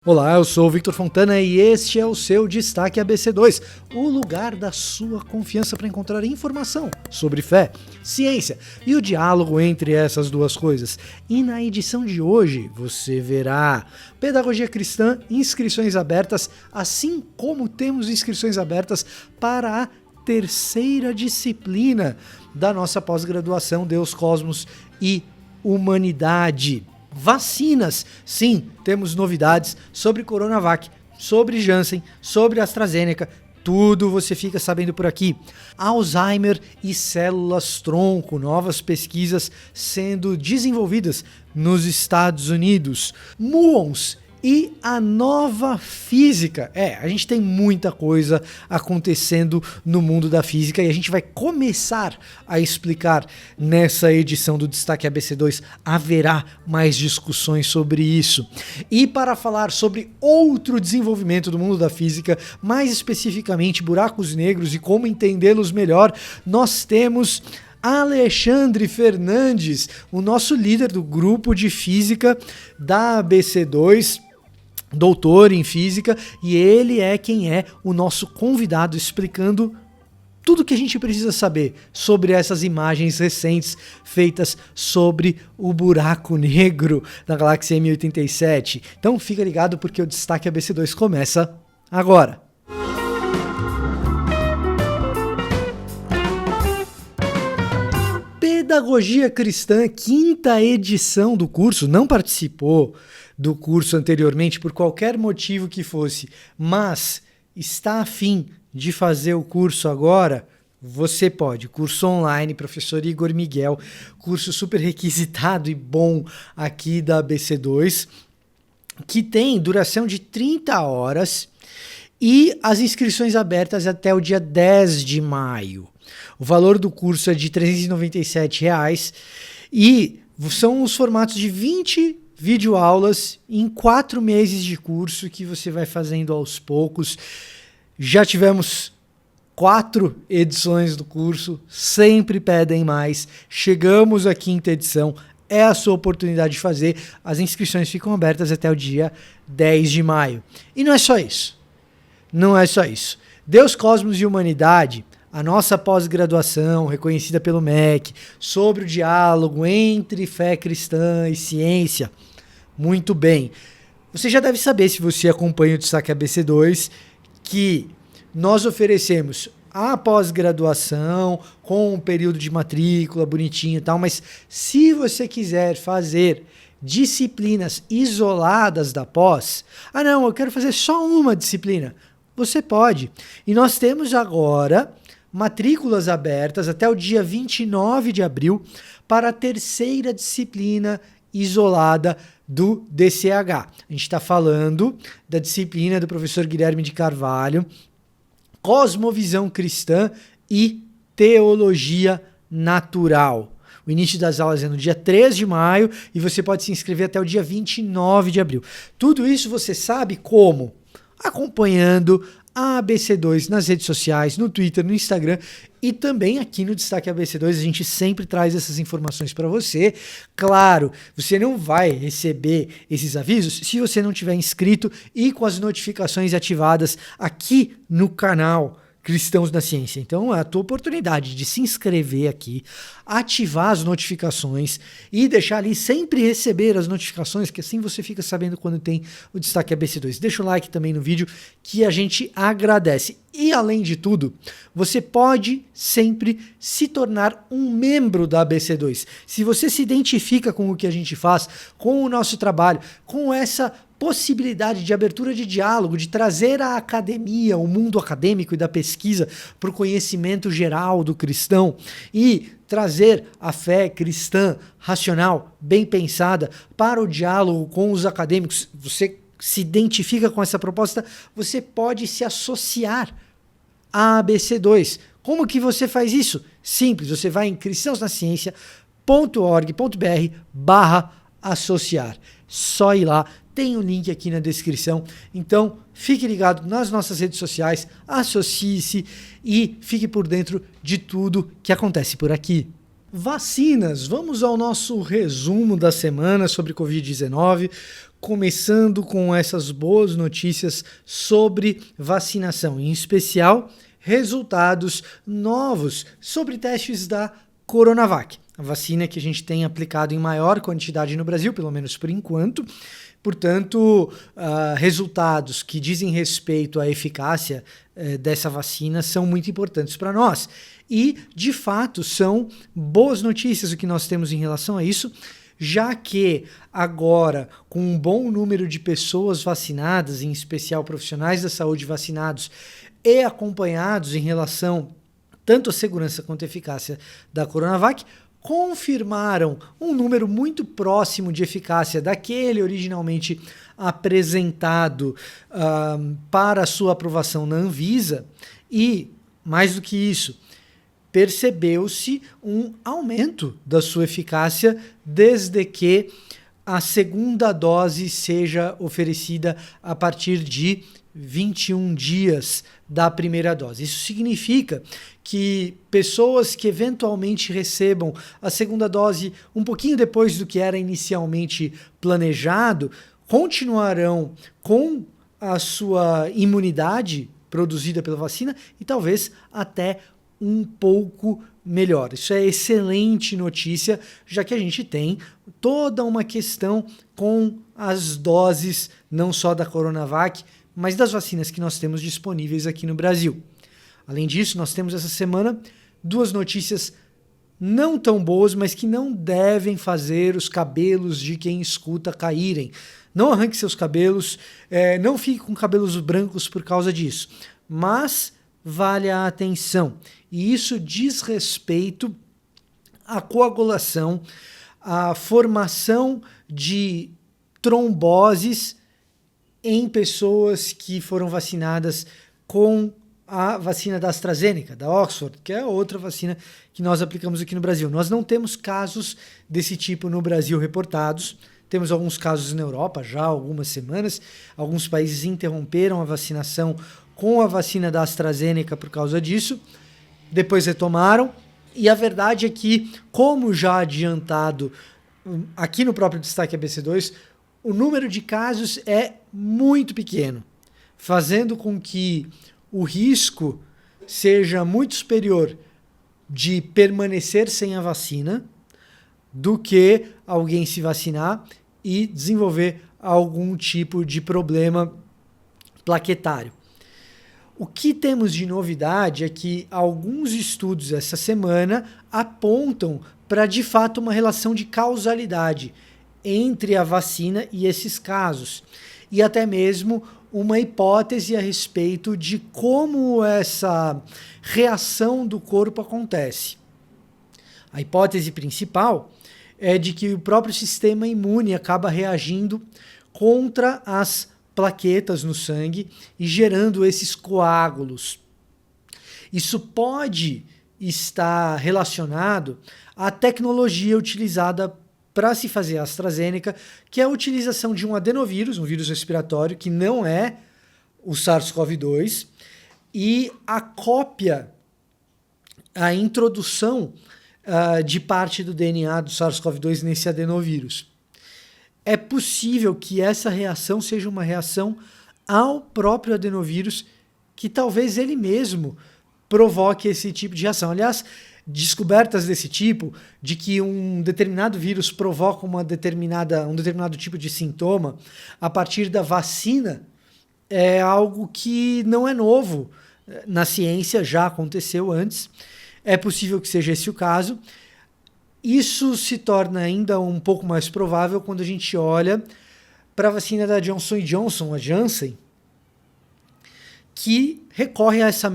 Olá, eu sou o Victor Fontana e este é o seu Destaque ABC2, o lugar da sua confiança para encontrar informação sobre fé, ciência e o diálogo entre essas duas coisas. E na edição de hoje você verá Pedagogia Cristã, inscrições abertas, assim como temos inscrições abertas para a terceira disciplina da nossa pós-graduação Deus, Cosmos e Humanidade. Vacinas, sim, temos novidades sobre Coronavac, sobre Janssen, sobre AstraZeneca, tudo você fica sabendo por aqui. Alzheimer e células-tronco, novas pesquisas sendo desenvolvidas nos Estados Unidos. Muons e a nova física. A gente tem muita coisa acontecendo no mundo da física e a gente vai começar a explicar nessa edição do Destaque ABC2. Haverá mais discussões sobre isso. E para falar sobre outro desenvolvimento do mundo da física, mais especificamente buracos negros e como entendê-los melhor, nós temos Alexandre Fernandes, o nosso líder do grupo de física da ABC2, doutor em física, e ele é quem é o nosso convidado explicando tudo que a gente precisa saber sobre essas imagens recentes feitas sobre o buraco negro da galáxia M87. Então fica ligado porque o Destaque ABC2 começa agora. Pedagogia Cristã, quinta edição do curso, não participou do curso anteriormente por qualquer motivo que fosse, mas está a fim de fazer o curso agora, você pode. Curso online, professor Igor Miguel, curso super requisitado e bom aqui da ABC2, que tem duração de 30 horas e as inscrições abertas até o dia 10 de maio. O valor do curso é de R$ 397 e são os formatos de 20 videoaulas em 4 meses de curso que você vai fazendo aos poucos. Já tivemos 4 edições do curso, sempre pedem mais. Chegamos à quinta edição, é a sua oportunidade de fazer. As inscrições ficam abertas até o dia 10 de maio. E não é só isso. Não é só isso. Deus, Cosmos e Humanidade, a nossa pós-graduação, reconhecida pelo MEC, sobre o diálogo entre fé cristã e ciência. Muito bem. Você já deve saber, se você acompanha o Destaque ABC2, que nós oferecemos a pós-graduação com um período de matrícula bonitinho e tal, mas se você quiser fazer disciplinas isoladas da pós, não, eu quero fazer só uma disciplina, você pode. E nós temos agora matrículas abertas até o dia 29 de abril para a terceira disciplina isolada do DCH. A gente está falando da disciplina do professor Guilherme de Carvalho, Cosmovisão Cristã e Teologia Natural. O início das aulas é no dia 3 de maio e você pode se inscrever até o dia 29 de abril. Tudo isso você sabe como? Acompanhando a ABC2 nas redes sociais, no Twitter, no Instagram e também aqui no Destaque ABC2 a gente sempre traz essas informações para você. Claro, você não vai receber esses avisos se você não tiver inscrito e com as notificações ativadas aqui no canal Cristãos na Ciência. Então é a tua oportunidade de se inscrever aqui, ativar as notificações e deixar ali sempre receber as notificações, que assim você fica sabendo quando tem o Destaque ABC2. Deixa o like também no vídeo que a gente agradece. E além de tudo, você pode sempre se tornar um membro da ABC2. Se você se identifica com o que a gente faz, com o nosso trabalho, com essa possibilidade de abertura de diálogo, de trazer a academia, o mundo acadêmico e da pesquisa para o conhecimento geral do cristão e trazer a fé cristã racional, bem pensada, para o diálogo com os acadêmicos, você se identifica com essa proposta, você pode se associar à ABC2. Como que você faz isso? Simples, você vai em cristãosnaciência.org.br/associar. Só ir lá, tem o link aqui na descrição. Então, fique ligado nas nossas redes sociais, associe-se e fique por dentro de tudo que acontece por aqui. Vacinas, vamos ao nosso resumo da semana sobre Covid-19. começando com essas boas notícias sobre vacinação, em especial resultados novos sobre testes da Coronavac, a vacina que a gente tem aplicado em maior quantidade no Brasil, pelo menos por enquanto. Portanto, resultados que dizem respeito à eficácia dessa vacina são muito importantes para nós. E, de fato, são boas notícias o que nós temos em relação a isso, já que agora, com um bom número de pessoas vacinadas, em especial profissionais da saúde vacinados e acompanhados em relação tanto à segurança quanto à eficácia da Coronavac, confirmaram um número muito próximo de eficácia daquele originalmente apresentado para sua aprovação na Anvisa e, mais do que isso, percebeu-se um aumento da sua eficácia desde que a segunda dose seja oferecida a partir de 21 dias da primeira dose. Isso significa que pessoas que eventualmente recebam a segunda dose um pouquinho depois do que era inicialmente planejado, continuarão com a sua imunidade produzida pela vacina e talvez até um pouco melhor. Isso é excelente notícia, já que a gente tem toda uma questão com as doses, não só da Coronavac, mas das vacinas que nós temos disponíveis aqui no Brasil. Além disso, nós temos essa semana duas notícias não tão boas, mas que não devem fazer os cabelos de quem escuta caírem. Não arranque seus cabelos, não fique com cabelos brancos por causa disso. Mas vale a atenção. E isso diz respeito à coagulação, à formação de tromboses em pessoas que foram vacinadas com a vacina da AstraZeneca, da Oxford, que é outra vacina que nós aplicamos aqui no Brasil. Nós não temos casos desse tipo no Brasil reportados. Temos alguns casos na Europa já há algumas semanas. Alguns países interromperam a vacinação com a vacina da AstraZeneca por causa disso. Depois retomaram. E a verdade é que, como já adiantado aqui no próprio Destaque ABC2, o número de casos é muito pequeno, fazendo com que o risco seja muito superior de permanecer sem a vacina do que alguém se vacinar e desenvolver algum tipo de problema plaquetário. O que temos de novidade é que alguns estudos essa semana apontam para, de fato, uma relação de causalidade entre a vacina e esses casos, e até mesmo uma hipótese a respeito de como essa reação do corpo acontece. A hipótese principal é de que o próprio sistema imune acaba reagindo contra as plaquetas no sangue e gerando esses coágulos. Isso pode estar relacionado à tecnologia utilizada para se fazer a AstraZeneca, que é a utilização de um adenovírus, um vírus respiratório que não é o SARS-CoV-2, e a cópia, a introdução de parte do DNA do SARS-CoV-2 nesse adenovírus. É possível que essa reação seja uma reação ao próprio adenovírus, que talvez ele mesmo provoque esse tipo de reação. Aliás, descobertas desse tipo, de que um determinado vírus provoca um determinado tipo de sintoma a partir da vacina, é algo que não é novo na ciência, já aconteceu antes. É possível que seja esse o caso. Isso se torna ainda um pouco mais provável quando a gente olha para a vacina da Johnson & Johnson, a Janssen, que recorre a essa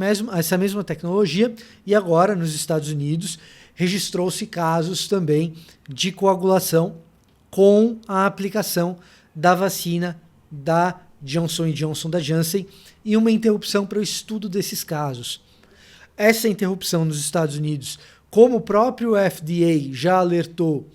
mesma tecnologia, e agora nos Estados Unidos registrou-se casos também de coagulação com a aplicação da vacina da Johnson & Johnson, da Janssen, e uma interrupção para o estudo desses casos. Essa interrupção nos Estados Unidos, como o próprio FDA já alertou,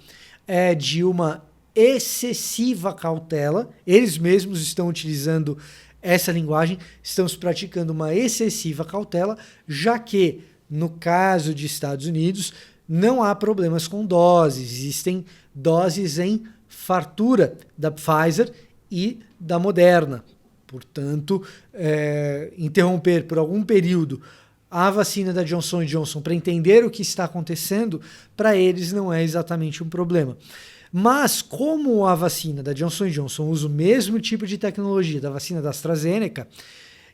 é de uma excessiva cautela. Eles mesmos estão utilizando essa linguagem, estamos praticando uma excessiva cautela, já que, no caso de Estados Unidos, não há problemas com doses. Existem doses em fartura da Pfizer e da Moderna. Portanto, interromper por algum período a vacina da Johnson & Johnson para entender o que está acontecendo, para eles não é exatamente um problema. Mas como a vacina da Johnson & Johnson usa o mesmo tipo de tecnologia da vacina da AstraZeneca,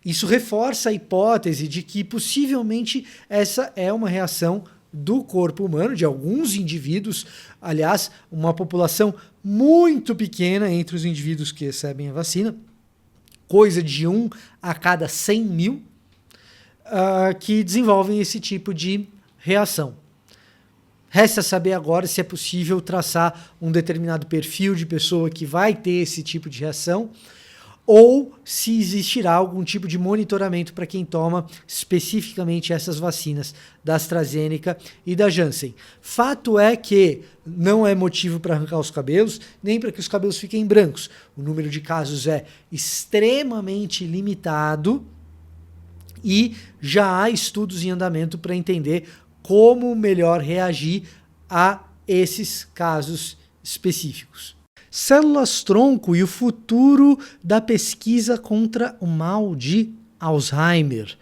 isso reforça a hipótese de que possivelmente essa é uma reação do corpo humano, de alguns indivíduos, aliás, uma população muito pequena entre os indivíduos que recebem a vacina, coisa de 1 a cada 100 mil, que desenvolvem esse tipo de reação. Resta saber agora se é possível traçar um determinado perfil de pessoa que vai ter esse tipo de reação, ou se existirá algum tipo de monitoramento para quem toma especificamente essas vacinas da AstraZeneca e da Janssen. Fato é que não é motivo para arrancar os cabelos, nem para que os cabelos fiquem brancos. O número de casos é extremamente limitado e já há estudos em andamento para entender como melhor reagir a esses casos específicos. Células-tronco e o futuro da pesquisa contra o mal de Alzheimer.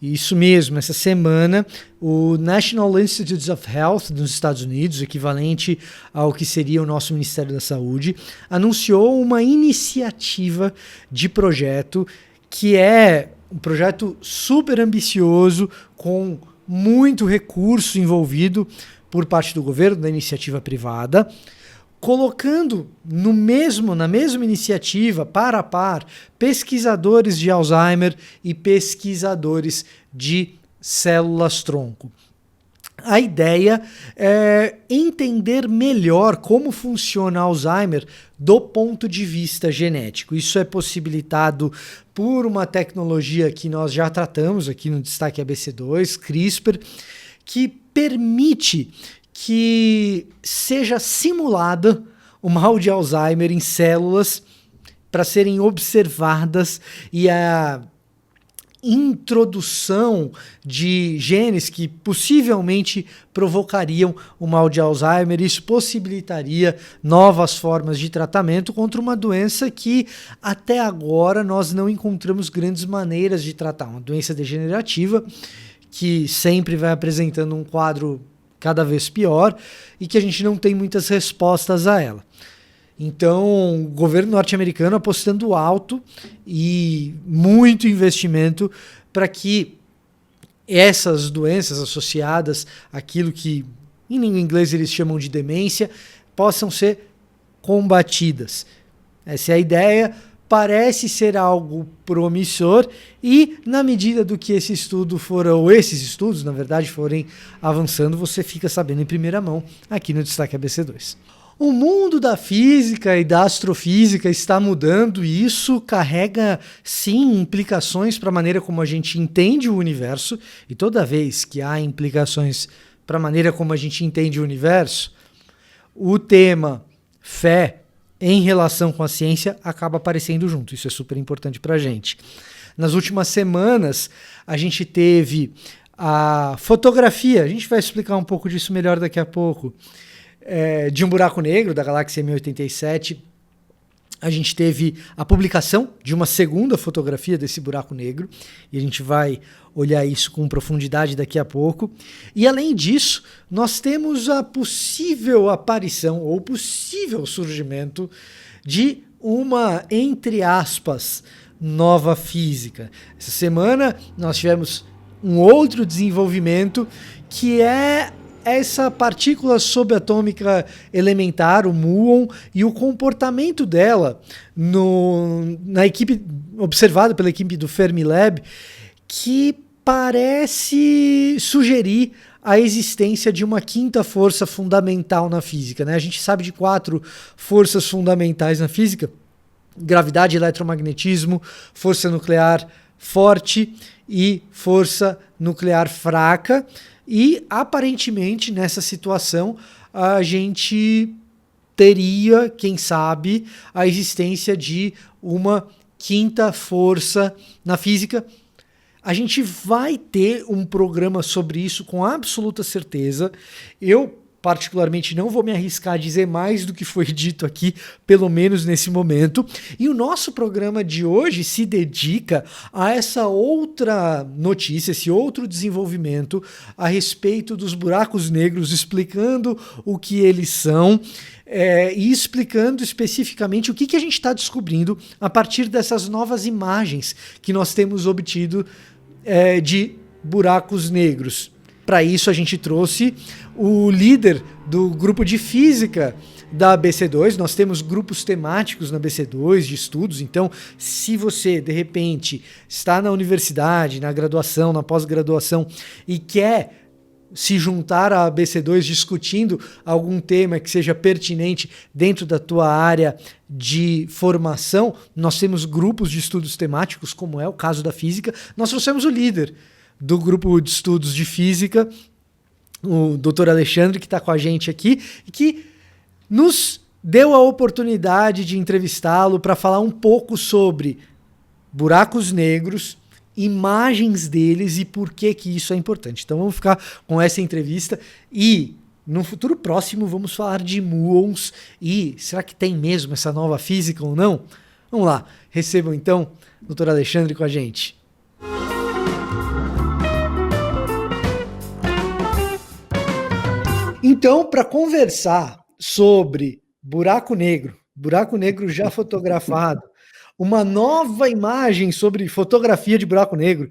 Isso mesmo, essa semana o National Institutes of Health dos Estados Unidos, equivalente ao que seria o nosso Ministério da Saúde, anunciou uma iniciativa de projeto que é um projeto super ambicioso, com muito recurso envolvido por parte do governo, da iniciativa privada, colocando na mesma iniciativa, par a par, pesquisadores de Alzheimer e pesquisadores de células-tronco. A ideia é entender melhor como funciona Alzheimer do ponto de vista genético. Isso é possibilitado por uma tecnologia que nós já tratamos aqui no Destaque ABC2, CRISPR, que permite que seja simulada o mal de Alzheimer em células para serem observadas e a introdução de genes que possivelmente provocariam o mal de Alzheimer. Isso possibilitaria novas formas de tratamento contra uma doença que até agora nós não encontramos grandes maneiras de tratar, uma doença degenerativa que sempre vai apresentando um quadro cada vez pior e que a gente não tem muitas respostas a ela. Então, o governo norte-americano apostando alto e muito investimento para que essas doenças associadas àquilo que em língua inglesa eles chamam de demência possam ser combatidas. Essa é a ideia, parece ser algo promissor e, na medida do que esse estudo for, ou esses estudos, na verdade, forem avançando, você fica sabendo em primeira mão aqui no Destaque ABC2. O mundo da física e da astrofísica está mudando e isso carrega, sim, implicações para a maneira como a gente entende o universo. E toda vez que há implicações para a maneira como a gente entende o universo, o tema fé em relação com a ciência acaba aparecendo junto. Isso é super importante para a gente. Nas últimas semanas, a gente teve a fotografia, a gente vai explicar um pouco disso melhor daqui a pouco, de um buraco negro, da galáxia M87. A gente teve a publicação de uma segunda fotografia desse buraco negro, e a gente vai olhar isso com profundidade daqui a pouco. E além disso, nós temos a possível aparição, ou possível surgimento, de uma, entre aspas, nova física. Essa semana nós tivemos um outro desenvolvimento, que é essa partícula subatômica elementar, o muon, e o comportamento dela na equipe observada pela equipe do Fermilab, que parece sugerir a existência de uma quinta força fundamental na física, né? A gente sabe de 4 forças fundamentais na física: gravidade, eletromagnetismo, força nuclear forte e força nuclear fraca. E, aparentemente, nessa situação, a gente teria, quem sabe, a existência de uma quinta força na física. A gente vai ter um programa sobre isso com absoluta certeza. Eu particularmente não vou me arriscar a dizer mais do que foi dito aqui, pelo menos nesse momento. E o nosso programa de hoje se dedica a essa outra notícia, esse outro desenvolvimento a respeito dos buracos negros, explicando o que eles são. E explicando especificamente o que a gente está descobrindo a partir dessas novas imagens que nós temos obtido de buracos negros. Para isso, a gente trouxe o líder do grupo de física da ABC2. Nós temos grupos temáticos na ABC2 de estudos. Então, se você, de repente, está na universidade, na graduação, na pós-graduação e quer se juntar à ABC2 discutindo algum tema que seja pertinente dentro da tua área de formação, nós temos grupos de estudos temáticos, como é o caso da física. Nós trouxemos o líder do grupo de estudos de física, o Dr. Alexandre, que está com a gente aqui, e que nos deu a oportunidade de entrevistá-lo para falar um pouco sobre buracos negros, imagens deles e por que isso é importante. Então vamos ficar com essa entrevista e no futuro próximo vamos falar de muons e será que tem mesmo essa nova física ou não? Vamos lá, recebam então o Dr. Alexandre com a gente. Então, para conversar sobre buraco negro já fotografado, uma nova imagem sobre fotografia de buraco negro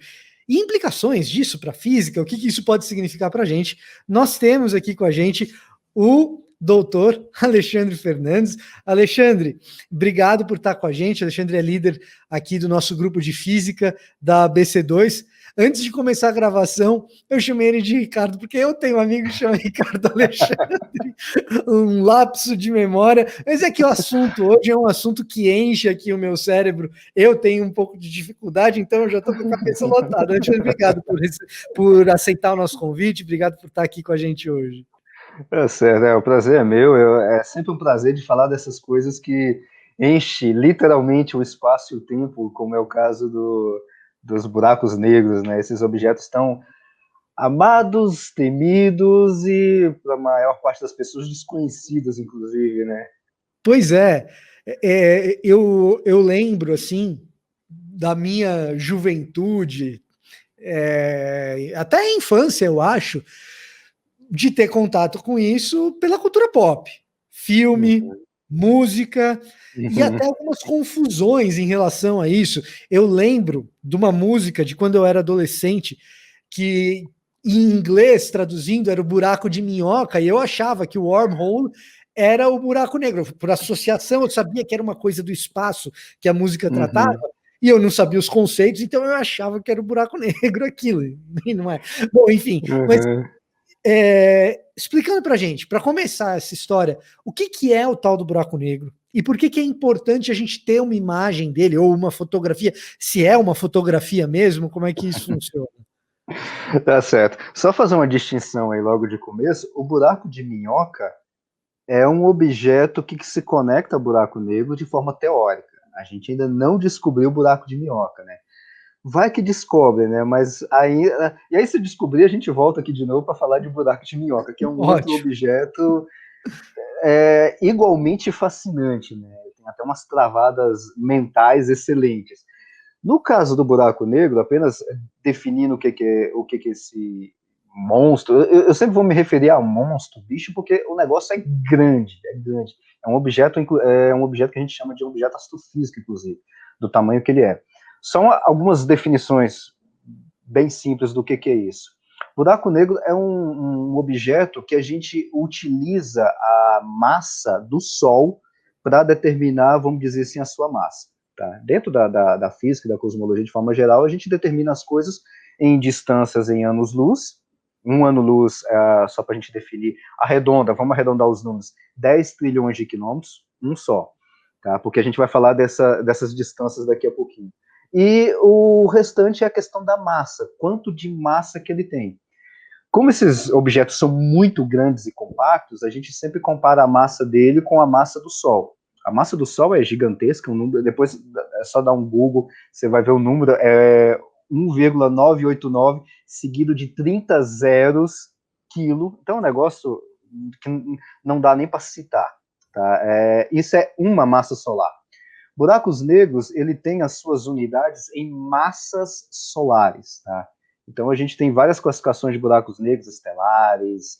e implicações disso para a física, o que isso pode significar para a gente, nós temos aqui com a gente o doutor Alexandre Fernandes. Alexandre, obrigado por estar com a gente. Alexandre é líder aqui do nosso grupo de física da ABC2. Antes de começar a gravação, eu chamei ele de Ricardo, porque eu tenho um amigo que chama Ricardo Alexandre, um lapso de memória, mas é que o assunto hoje é um assunto que enche aqui o meu cérebro, eu tenho um pouco de dificuldade, então eu já estou com a cabeça lotada. Alexandre, obrigado por aceitar o nosso convite, obrigado por estar aqui com a gente hoje. É certo, o prazer é meu, é sempre um prazer de falar dessas coisas que enche literalmente o espaço e o tempo, como é o caso dos buracos negros, né? Esses objetos tão amados, temidos e, para a maior parte das pessoas, desconhecidos, inclusive, né? Pois eu lembro, assim, da minha juventude, até a infância, eu acho, de ter contato com isso pela cultura pop. Filme, música, e até algumas confusões em relação a isso. Eu lembro de uma música de quando eu era adolescente, que em inglês, traduzindo, era o buraco de minhoca, e eu achava que o wormhole era o buraco negro. Por associação, eu sabia que era uma coisa do espaço que a música tratava, e eu não sabia os conceitos, então eu achava que era o buraco negro aquilo, e não é. Bom, enfim, mas explicando pra gente, para começar essa história, o que é o tal do buraco negro? E por que é importante a gente ter uma imagem dele, ou uma fotografia, se é uma fotografia mesmo, como é que isso funciona? Tá certo. Só fazer uma distinção aí logo de começo, o buraco de minhoca é um objeto que se conecta ao buraco negro de forma teórica. A gente ainda não descobriu o buraco de minhoca, né? Vai que descobre, né? Mas aí, e aí se descobrir, a gente volta aqui de novo para falar de buraco de minhoca, que é um outro objeto igualmente fascinante, né? Tem até umas travadas mentais excelentes. No caso do buraco negro, apenas definindo o que é esse monstro, eu sempre vou me referir a monstro, bicho, porque o negócio é grande, é grande. É um objeto que a gente chama de objeto astrofísico, inclusive, do tamanho que ele é. São algumas definições bem simples do que é isso. Buraco negro é um objeto que a gente utiliza a massa do Sol para determinar, vamos dizer assim, a sua massa. Tá? Dentro da física e da cosmologia, de forma geral, a gente determina as coisas em distâncias em anos-luz. Um ano-luz, só para a gente definir, vamos arredondar os números, 10 trilhões de quilômetros, um só. Tá? Porque a gente vai falar dessas distâncias daqui a pouquinho. E o restante é a questão da massa, quanto de massa que ele tem. Como esses objetos são muito grandes e compactos, a gente sempre compara a massa dele com a massa do Sol. A massa do Sol é gigantesca, depois é só dar um Google, você vai ver o número, é 1,989, seguido de 30 zeros quilo. Então é um negócio que não dá nem para citar. Tá? Isso é uma massa solar. Buracos negros, ele tem as suas unidades em massas solares. Tá? Então, a gente tem várias classificações de buracos negros estelares,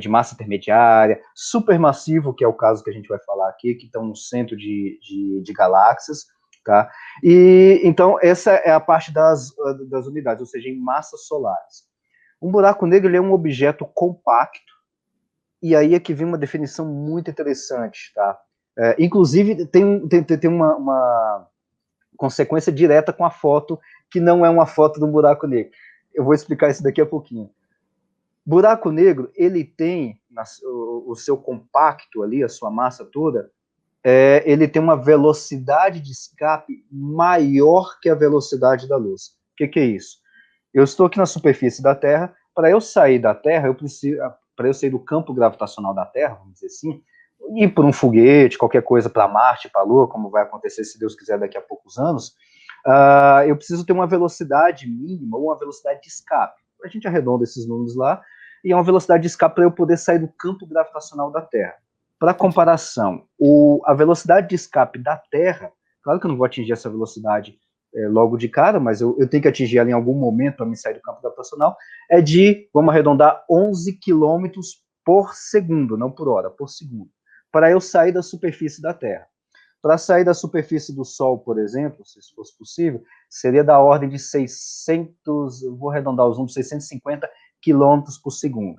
de massa intermediária, supermassivo, que é o caso que a gente vai falar aqui, que estão no centro de galáxias. Tá? E então essa é a parte das unidades, ou seja, em massas solares. Um buraco negro ele é um objeto compacto, e aí é que vem uma definição muito interessante, tá? Inclusive tem uma consequência direta com a foto, que não é uma foto de um buraco negro. Eu vou explicar isso daqui a pouquinho. Buraco negro, ele tem o seu compacto ali, a sua massa toda, ele tem uma velocidade de escape maior que a velocidade da luz. O que é isso? Eu estou aqui na superfície da Terra, para eu sair da Terra, para eu sair do campo gravitacional da Terra, vamos dizer assim, ir por um foguete, qualquer coisa para Marte, para a Lua, como vai acontecer, se Deus quiser, daqui a poucos anos, eu preciso ter uma velocidade mínima, ou uma velocidade de escape. A gente arredonda esses números lá, e é uma velocidade de escape para eu poder sair do campo gravitacional da Terra. Para comparação, a velocidade de escape da Terra, claro que eu não vou atingir essa velocidade logo de cara, mas eu tenho que atingir ela em algum momento para me sair do campo gravitacional, é de, vamos arredondar, 11 quilômetros por segundo, não por hora, por segundo, para eu sair da superfície da Terra. Para sair da superfície do Sol, por exemplo, se isso fosse possível, seria da ordem de 600, eu vou arredondar os números, 650 quilômetros por segundo.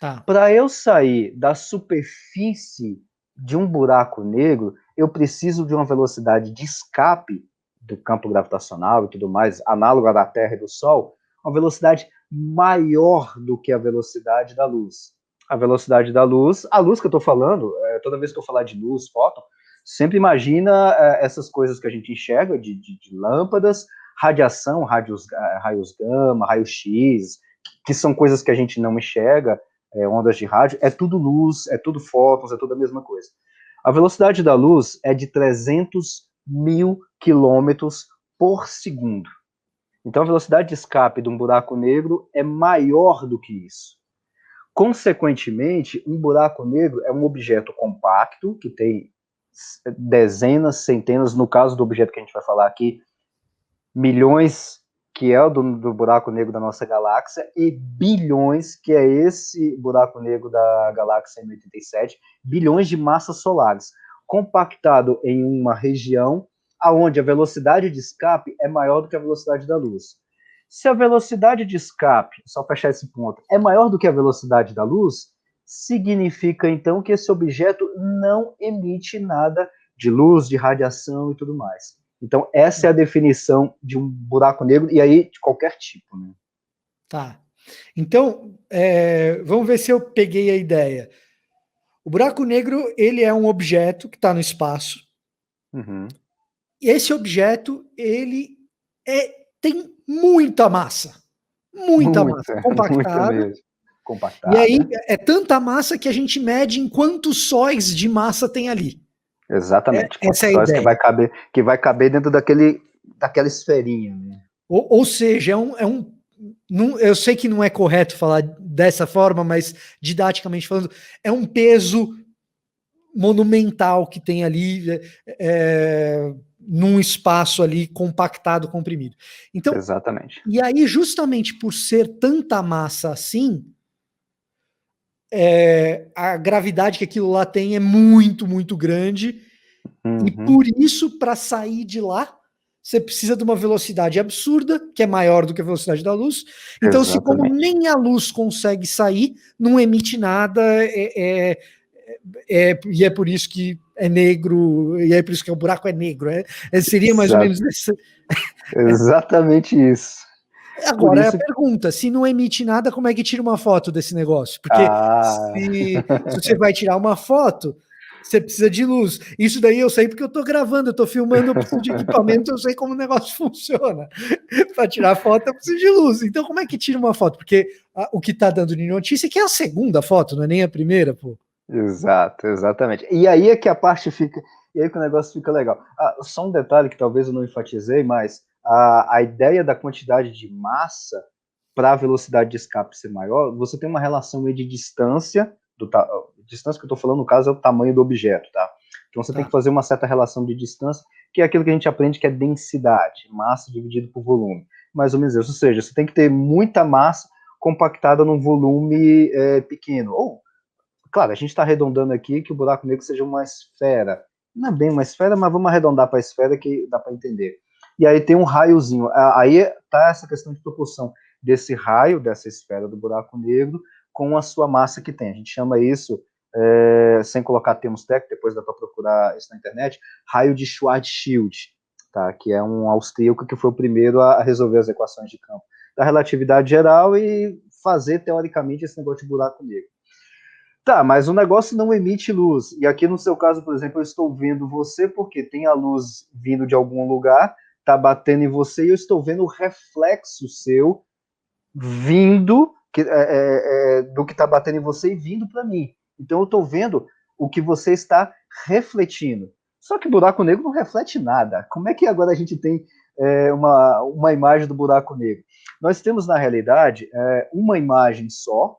Tá. Para eu sair da superfície de um buraco negro, eu preciso de uma velocidade de escape do campo gravitacional e tudo mais, análoga da Terra e do Sol, uma velocidade maior do que a velocidade da luz. A velocidade da luz, a luz que eu estou falando, toda vez que eu falar de luz, fóton, sempre imagina essas coisas que a gente enxerga de lâmpadas, radiação, raios gama, raio-x, que são coisas que a gente não enxerga, ondas de rádio, é tudo luz, é tudo fótons, é tudo a mesma coisa. A velocidade da luz é de 300 mil quilômetros por segundo. Então a velocidade de escape de um buraco negro é maior do que isso. Consequentemente, um buraco negro é um objeto compacto, que tem dezenas, centenas, no caso do objeto que a gente vai falar aqui, milhões, que é o do buraco negro da nossa galáxia, e bilhões, que é esse buraco negro da galáxia M87, bilhões de massas solares, compactado em uma região onde a velocidade de escape é maior do que a velocidade da luz. Se a velocidade de escape, só fechar esse ponto, é maior do que a velocidade da luz, significa então que esse objeto não emite nada de luz, de radiação e tudo mais. Então, essa é a definição de um buraco negro, e aí de qualquer tipo. Né? Tá. Então, vamos ver se eu peguei a ideia. O buraco negro, ele é um objeto que está no espaço. Uhum. E esse objeto, ele tem muita massa. Muita massa. Compactada. Mesmo. Compactada. E aí, é tanta massa que a gente mede em quantos sóis de massa tem ali. Exatamente. Essa é a ideia. Que vai caber dentro daquela esferinha. Né? Ou seja, eu sei que não é correto falar dessa forma, mas didaticamente falando, é um peso monumental que tem ali num espaço ali compactado, comprimido. Então, exatamente. E aí, justamente por ser tanta massa assim, a gravidade que aquilo lá tem é muito, muito grande. Uhum. E por isso, para sair de lá, você precisa de uma velocidade absurda, que é maior do que a velocidade da luz. Então, se como nem a luz consegue sair, não emite nada, e é por isso que é negro, e é por isso que o buraco é negro. Seria mais ou menos isso. Exatamente isso. Agora, a pergunta, se não emite nada, como é que tira uma foto desse negócio? Porque se você vai tirar uma foto, você precisa de luz. Isso daí eu sei porque eu tô gravando, eu tô filmando, eu preciso de equipamento, eu sei como o negócio funciona. Para tirar foto, eu preciso de luz. Então, como é que tira uma foto? Porque o que tá dando de notícia é que é a segunda foto, não é nem a primeira, pô. Exato, exatamente. E aí é que a parte fica... E aí que o negócio fica legal. Só um detalhe que talvez eu não enfatizei, mas a ideia da quantidade de massa para a velocidade de escape ser maior, você tem uma relação aí de distância, distância que eu estou falando, no caso, é o tamanho do objeto, tá? Então você tem que Tá. fazer uma certa relação de distância, que é aquilo que a gente aprende que é densidade, massa dividido por volume, mais ou menos isso. Ou seja, você tem que ter muita massa compactada num volume pequeno. Ou, claro, a gente está arredondando aqui que o buraco negro seja uma esfera. Não é bem uma esfera, mas vamos arredondar para a esfera que dá para entender. E aí tem um raiozinho. Aí está essa questão de proporção desse raio, dessa esfera do buraco negro, com a sua massa que tem. A gente chama isso, sem colocar termos técnicos, depois dá para procurar isso na internet, raio de Schwarzschild, tá? Que é um austríaco que foi o primeiro a resolver as equações de campo da relatividade geral e fazer, teoricamente, esse negócio de buraco negro. Tá, mas o negócio não emite luz. E aqui no seu caso, por exemplo, eu estou vendo você porque tem a luz vindo de algum lugar, tá batendo em você e eu estou vendo o reflexo seu vindo do que está batendo em você e vindo para mim. Então eu estou vendo o que você está refletindo. Só que o buraco negro não reflete nada. Como é que agora a gente tem uma imagem do buraco negro? Nós temos, na realidade, uma imagem só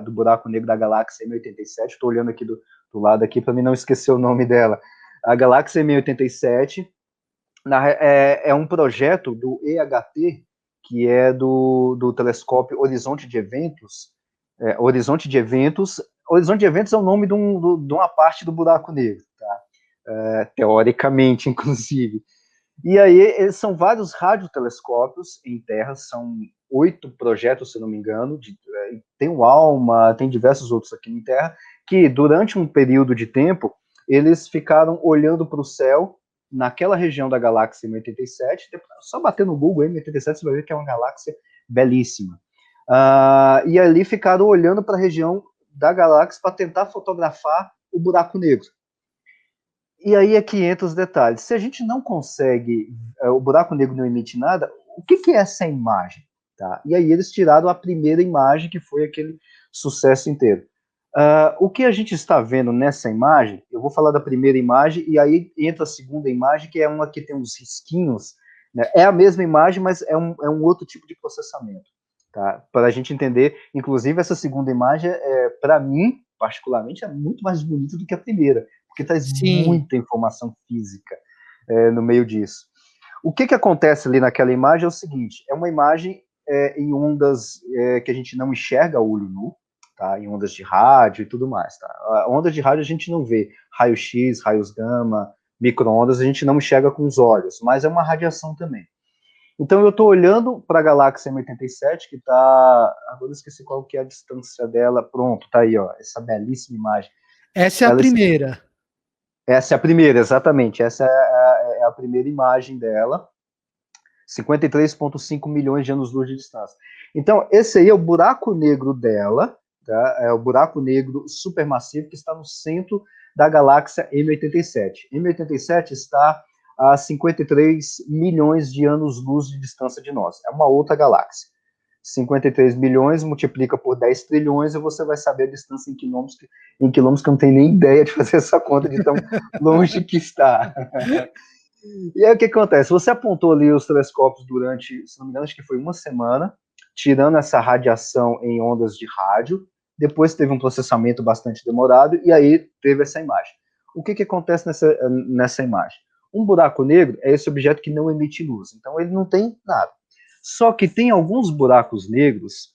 do buraco negro da galáxia M87. Estou olhando aqui do lado aqui para mim não esquecer o nome dela. A galáxia M87 é um projeto do EHT, que é do telescópio Horizonte de Eventos. Horizonte de Eventos. Horizonte de Eventos é o nome de uma parte do buraco negro, tá? Teoricamente, inclusive. E aí, são vários radiotelescópios em Terra, são 8 projetos, se não me engano, tem o ALMA, tem diversos outros aqui em Terra, que durante um período de tempo, eles ficaram olhando para o céu, naquela região da galáxia M87, só bater no Google M87 você vai ver que é uma galáxia belíssima. E ali ficaram olhando para a região da galáxia para tentar fotografar o buraco negro. E aí é que entra os detalhes. Se a gente não consegue, o buraco negro não emite nada, o que é essa imagem? Tá? E aí eles tiraram a primeira imagem, que foi aquele sucesso inteiro. O que a gente está vendo nessa imagem, eu vou falar da primeira imagem, e aí entra a segunda imagem, que é uma que tem uns risquinhos, né? É a mesma imagem, mas é um outro tipo de processamento. Tá? Para a gente entender, inclusive essa segunda imagem, para mim, particularmente, é muito mais bonita do que a primeira, porque traz Sim. muita informação física no meio disso. O que acontece ali naquela imagem é o seguinte, é uma imagem em ondas que a gente não enxerga a olho nu, tá? Em ondas de rádio e tudo mais. Tá? A onda de rádio a gente não vê raio-x, raios gama, micro-ondas, a gente não enxerga com os olhos, mas é uma radiação também. Então eu estou olhando para a galáxia M87, que está... Agora eu esqueci qual que é a distância dela. Pronto, tá aí, ó, essa belíssima imagem. Essa é a primeira. Essa é a primeira, exatamente. Essa é a primeira imagem dela. 53,5 milhões de anos-luz de distância. Então, esse aí é o buraco negro dela, tá? É o buraco negro supermassivo que está no centro da galáxia M87. M87 está a 53 milhões de anos-luz de distância de nós. É uma outra galáxia. 53 milhões, multiplica por 10 trilhões e você vai saber a distância em quilômetros que eu não tenho nem ideia de fazer essa conta de tão longe que está. E aí o que acontece? Você apontou ali os telescópios durante, se não me engano, acho que foi uma semana, tirando essa radiação em ondas de rádio, depois teve um processamento bastante demorado e aí teve essa imagem. O que acontece nessa imagem? Um buraco negro é esse objeto que não emite luz, então ele não tem nada. Só que tem alguns buracos negros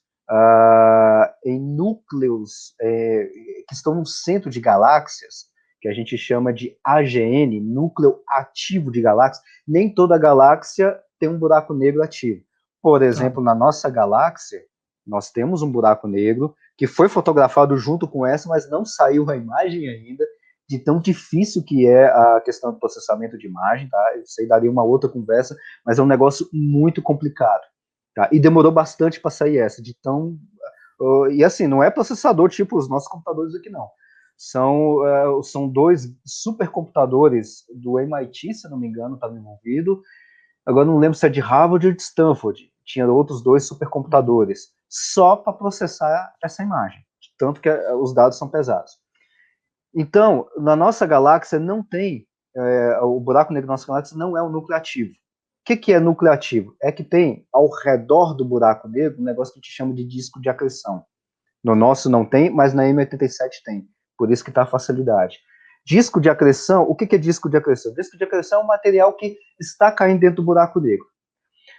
em núcleos que estão no centro de galáxias, que a gente chama de AGN, núcleo ativo de galáxia. Nem toda galáxia tem um buraco negro ativo. Por exemplo, na nossa galáxia, nós temos um buraco negro que foi fotografado junto com essa, mas não saiu a imagem ainda, de tão difícil que é a questão do processamento de imagem, tá? Isso aí daria uma outra conversa, mas é um negócio muito complicado, tá? E demorou bastante para sair essa, de tão... E assim, não é processador tipo os nossos computadores aqui, não. São 2 supercomputadores do MIT, se não me engano, estava envolvido. Agora não lembro se é de Harvard ou de Stanford. Tinha outros 2 supercomputadores só para processar essa imagem, tanto que os dados são pesados. Então, na nossa galáxia não tem, o buraco negro da nossa galáxia não é um núcleo ativo. que é núcleo ativo? É que tem ao redor do buraco negro um negócio que a gente chama de disco de acreção. No nosso não tem, mas na M87 tem. Por isso que está a facilidade. Disco de acreção, o que é disco de acreção? Disco de acreção é um material que está caindo dentro do buraco negro.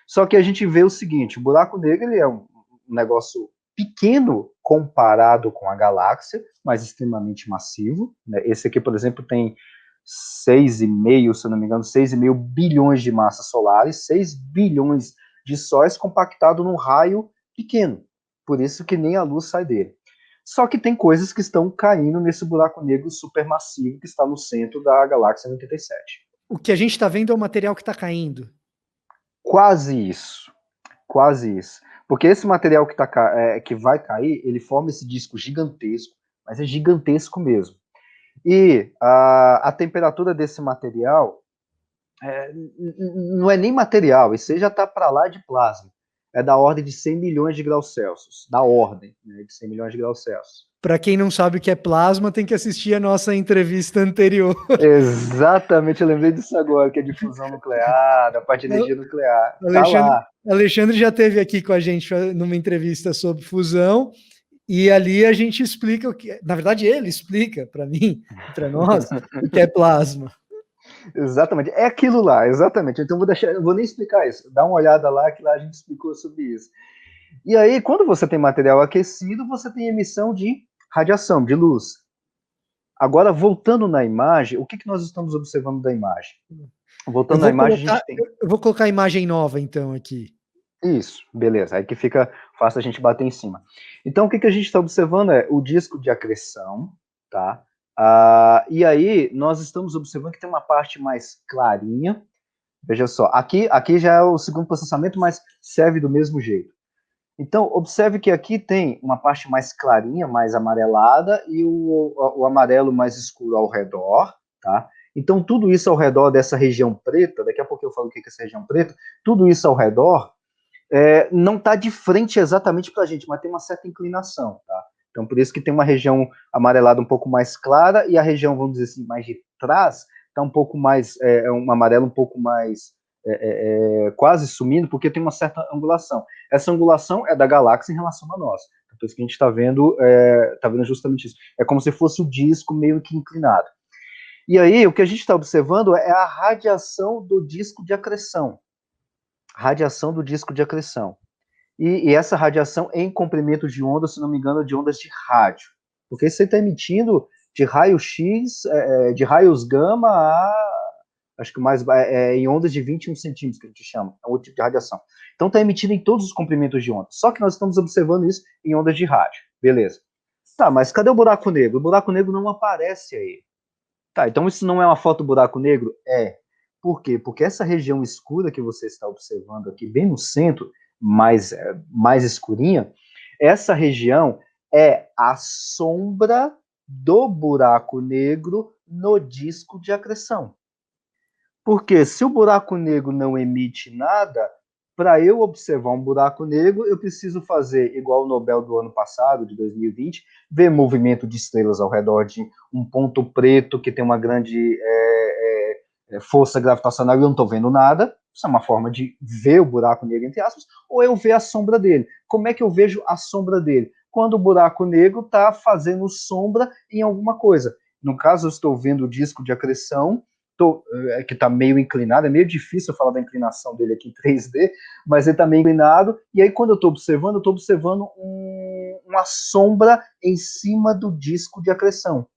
Só que a gente vê o seguinte, o buraco negro ele é um negócio pequeno comparado com a galáxia, mas extremamente massivo. Né? Esse aqui, por exemplo, tem 6,5, se eu não me engano, 6,5 bilhões de massas solares, 6 bilhões de sóis compactado num raio pequeno. Por isso que nem a luz sai dele. Só que tem coisas que estão caindo nesse buraco negro supermassivo que está no centro da galáxia 87. O que a gente está vendo é o material que está caindo. Quase isso. Quase isso. Porque esse material que vai cair, ele forma esse disco gigantesco, mas é gigantesco mesmo. E a temperatura desse material não é nem material, isso já está para lá de plasma. É da ordem de 100 milhões de graus Celsius. Da ordem, né, de 100 milhões de graus Celsius. Para quem não sabe o que é plasma, tem que assistir a nossa entrevista anterior. Exatamente, eu lembrei disso agora, que é difusão nuclear, a parte de energia nuclear. Tá lá. Alexandre já esteve aqui com a gente numa entrevista sobre fusão, e ali a gente explica o que. Na verdade, ele explica para mim, para nós, o que é plasma. Exatamente, é aquilo lá, exatamente. Então eu vou nem explicar isso. Dá uma olhada lá, que lá a gente explicou sobre isso. E aí, quando você tem material aquecido, você tem emissão de radiação, de luz. Agora, voltando na imagem, o que nós estamos observando da imagem? Voltando na imagem, a gente tem. Eu vou colocar a imagem nova, então, aqui. Isso, beleza. Aí que fica fácil a gente bater em cima. Então, o que a gente está observando é o disco de acreção, tá? E aí, nós estamos observando que tem uma parte mais clarinha. Veja só, aqui já é o segundo processamento, mas serve do mesmo jeito. Então, observe que aqui tem uma parte mais clarinha, mais amarelada, e o amarelo mais escuro ao redor, tá? Então, tudo isso ao redor dessa região preta, daqui a pouco eu falo o que é essa região preta, tudo isso ao redor não está de frente exatamente para a gente, mas tem uma certa inclinação, tá? Então, por isso que tem uma região amarelada um pouco mais clara e a região, vamos dizer assim, mais de trás, está um pouco mais, um amarelo um pouco mais quase sumindo, porque tem uma certa angulação. Essa angulação é da galáxia em relação a nós. Por isso que a gente está vendo justamente isso. É como se fosse o disco meio que inclinado. E aí, o que a gente está observando é a radiação do disco de acreção. Radiação do disco de acreção. E essa radiação em comprimento de onda, se não me engano, de ondas de rádio. Porque você está emitindo de raio-x, de raios gama a, acho que mais, em ondas de 21 centímetros, que a gente chama, é outro tipo de radiação. Então está emitindo em todos os comprimentos de onda. Só que nós estamos observando isso em ondas de rádio. Beleza. Tá, mas cadê o buraco negro? O buraco negro não aparece aí. Tá, então isso não é uma foto do buraco negro? É. Por quê? Porque essa região escura que você está observando aqui, bem no centro, mais escurinha, essa região é a sombra do buraco negro no disco de acreção. Porque se o buraco negro não emite nada, para eu observar um buraco negro, eu preciso fazer igual o Nobel do ano passado, de 2020, ver movimento de estrelas ao redor de um ponto preto que tem uma grande força gravitacional e eu não estou vendo nada. Isso é uma forma de ver o buraco negro, entre aspas, ou eu ver a sombra dele. Como é que eu vejo a sombra dele? Quando o buraco negro está fazendo sombra em alguma coisa. No caso, eu estou vendo o disco de acreção, que está meio inclinado, é meio difícil falar da inclinação dele aqui em 3D, mas ele está meio inclinado, e aí quando eu estou observando uma sombra em cima do disco de acreção.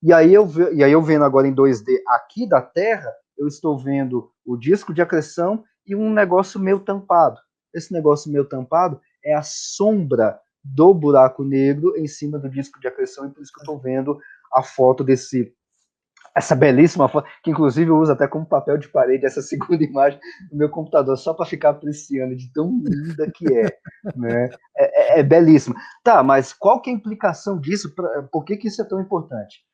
E aí eu vendo agora em 2D aqui da Terra, eu estou vendo o disco de acreção e um negócio meio tampado. Esse negócio meio tampado é a sombra do buraco negro em cima do disco de acreção, e por isso que eu estou vendo a foto essa belíssima foto, que inclusive eu uso até como papel de parede, essa segunda imagem do meu computador, só para ficar apreciando de tão linda que é. Né? É belíssima. Tá, mas qual que é a implicação disso? Por que isso é tão importante?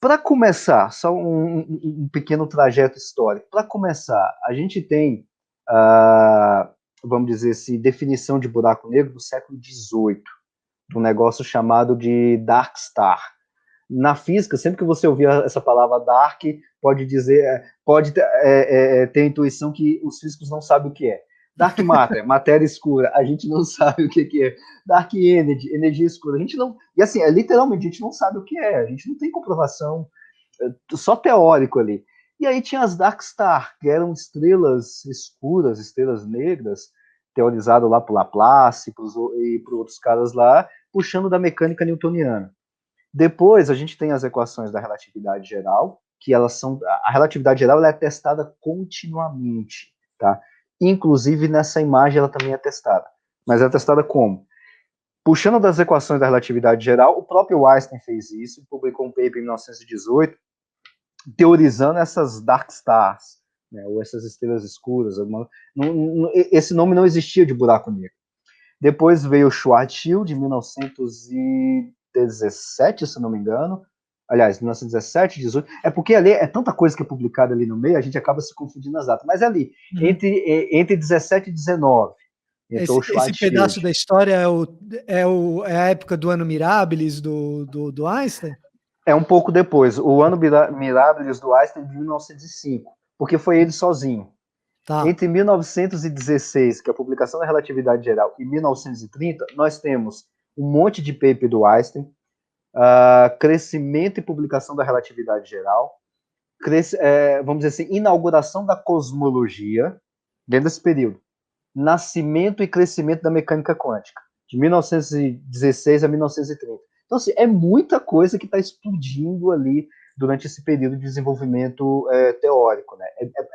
Para começar, só um pequeno trajeto histórico. Para começar, a gente tem, vamos dizer assim, definição de buraco negro do século XVIII, de um negócio chamado de Dark Star. Na física, sempre que você ouvir essa palavra dark, pode dizer, pode ter a intuição que os físicos não sabem o que é. Dark matter, matéria escura, a gente não sabe o que é. Dark energy, energia escura, a gente não. E assim, literalmente, a gente não sabe o que é, a gente não tem comprovação, só teórico ali. E aí tinha as Dark Star, que eram estrelas escuras, estrelas negras, teorizado lá por Laplace e por outros caras lá, puxando da mecânica newtoniana. Depois a gente tem as equações da relatividade geral, que elas são. A relatividade geral ela é testada continuamente, tá? Inclusive nessa imagem ela também é testada. Mas é testada como? Puxando das equações da relatividade geral, o próprio Einstein fez isso, publicou um paper em 1918, teorizando essas dark stars, né, ou essas estrelas escuras. Esse nome não existia de buraco negro. Depois veio o Schwarzschild, de 1917, se não me engano. Aliás, 1917, 18. É porque ali é tanta coisa que é publicada ali no meio, a gente acaba se confundindo nas datas. Mas é ali, entre 17 e 19, entrou o Esse pedaço Schwarzschild. da história é a época do ano Mirabilis do Einstein? É um pouco depois. O ano Mirabilis do Einstein de 1905, porque foi ele sozinho. Tá. Entre 1916, que é a publicação da relatividade geral, e 1930, nós temos um monte de paper do Einstein, crescimento e publicação da relatividade geral, vamos dizer assim, inauguração da cosmologia, dentro desse período, nascimento e crescimento da mecânica quântica, de 1916 a 1930. Então, assim, é muita coisa que está explodindo ali durante esse período de desenvolvimento teórico, né?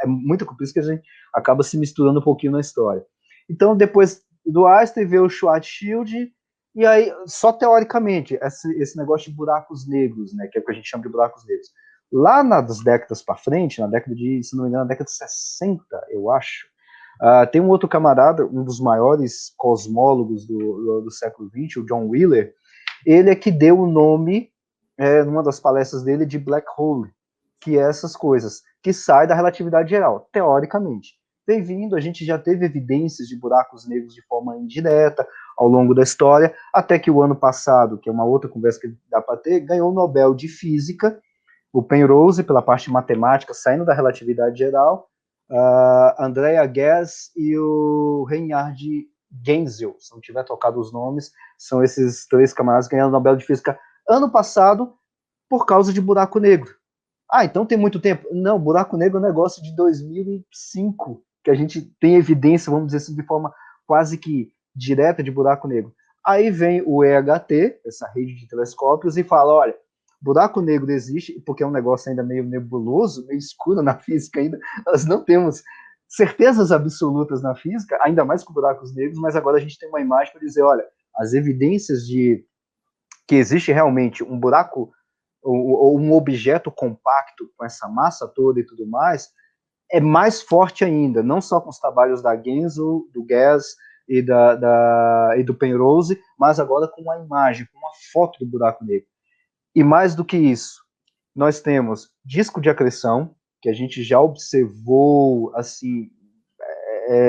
É muita coisa, por isso que a gente acaba se misturando um pouquinho na história. Então, depois do Einstein veio o Schwarzschild, e aí, só teoricamente, esse negócio de buracos negros, né, que é o que a gente chama de buracos negros. Lá nas décadas para frente, na década de, se não me engano, na década de 60, eu acho, tem um outro camarada, um dos maiores cosmólogos do século XX, o John Wheeler, ele é que deu o nome, numa das palestras dele, de black hole, que é essas coisas, que sai da relatividade geral, teoricamente. Tem vindo, a gente já teve evidências de buracos negros de forma indireta ao longo da história, até que o ano passado, que é uma outra conversa que dá para ter, ganhou o Nobel de Física, o Penrose, pela parte matemática, saindo da relatividade geral, Andrea Ghez e o Reinhard Genzel, se não tiver tocado os nomes, são esses três camaradas que ganharam o Nobel de Física ano passado por causa de buraco negro. Ah, então tem muito tempo? Não, buraco negro é um negócio de 2005, que a gente tem evidência, vamos dizer assim, de forma quase que direta de buraco negro. Aí vem o EHT, essa rede de telescópios, e fala, olha, buraco negro existe, porque é um negócio ainda meio nebuloso, meio escuro na física ainda, nós não temos certezas absolutas na física, ainda mais com buracos negros, mas agora a gente tem uma imagem para dizer, olha, as evidências de que existe realmente um buraco ou um objeto compacto com essa massa toda e tudo mais, é mais forte ainda, não só com os trabalhos da Genzel, do Ghez e do Penrose, mas agora com uma imagem, com uma foto do buraco negro. E mais do que isso, nós temos disco de acreção, que a gente já observou, assim,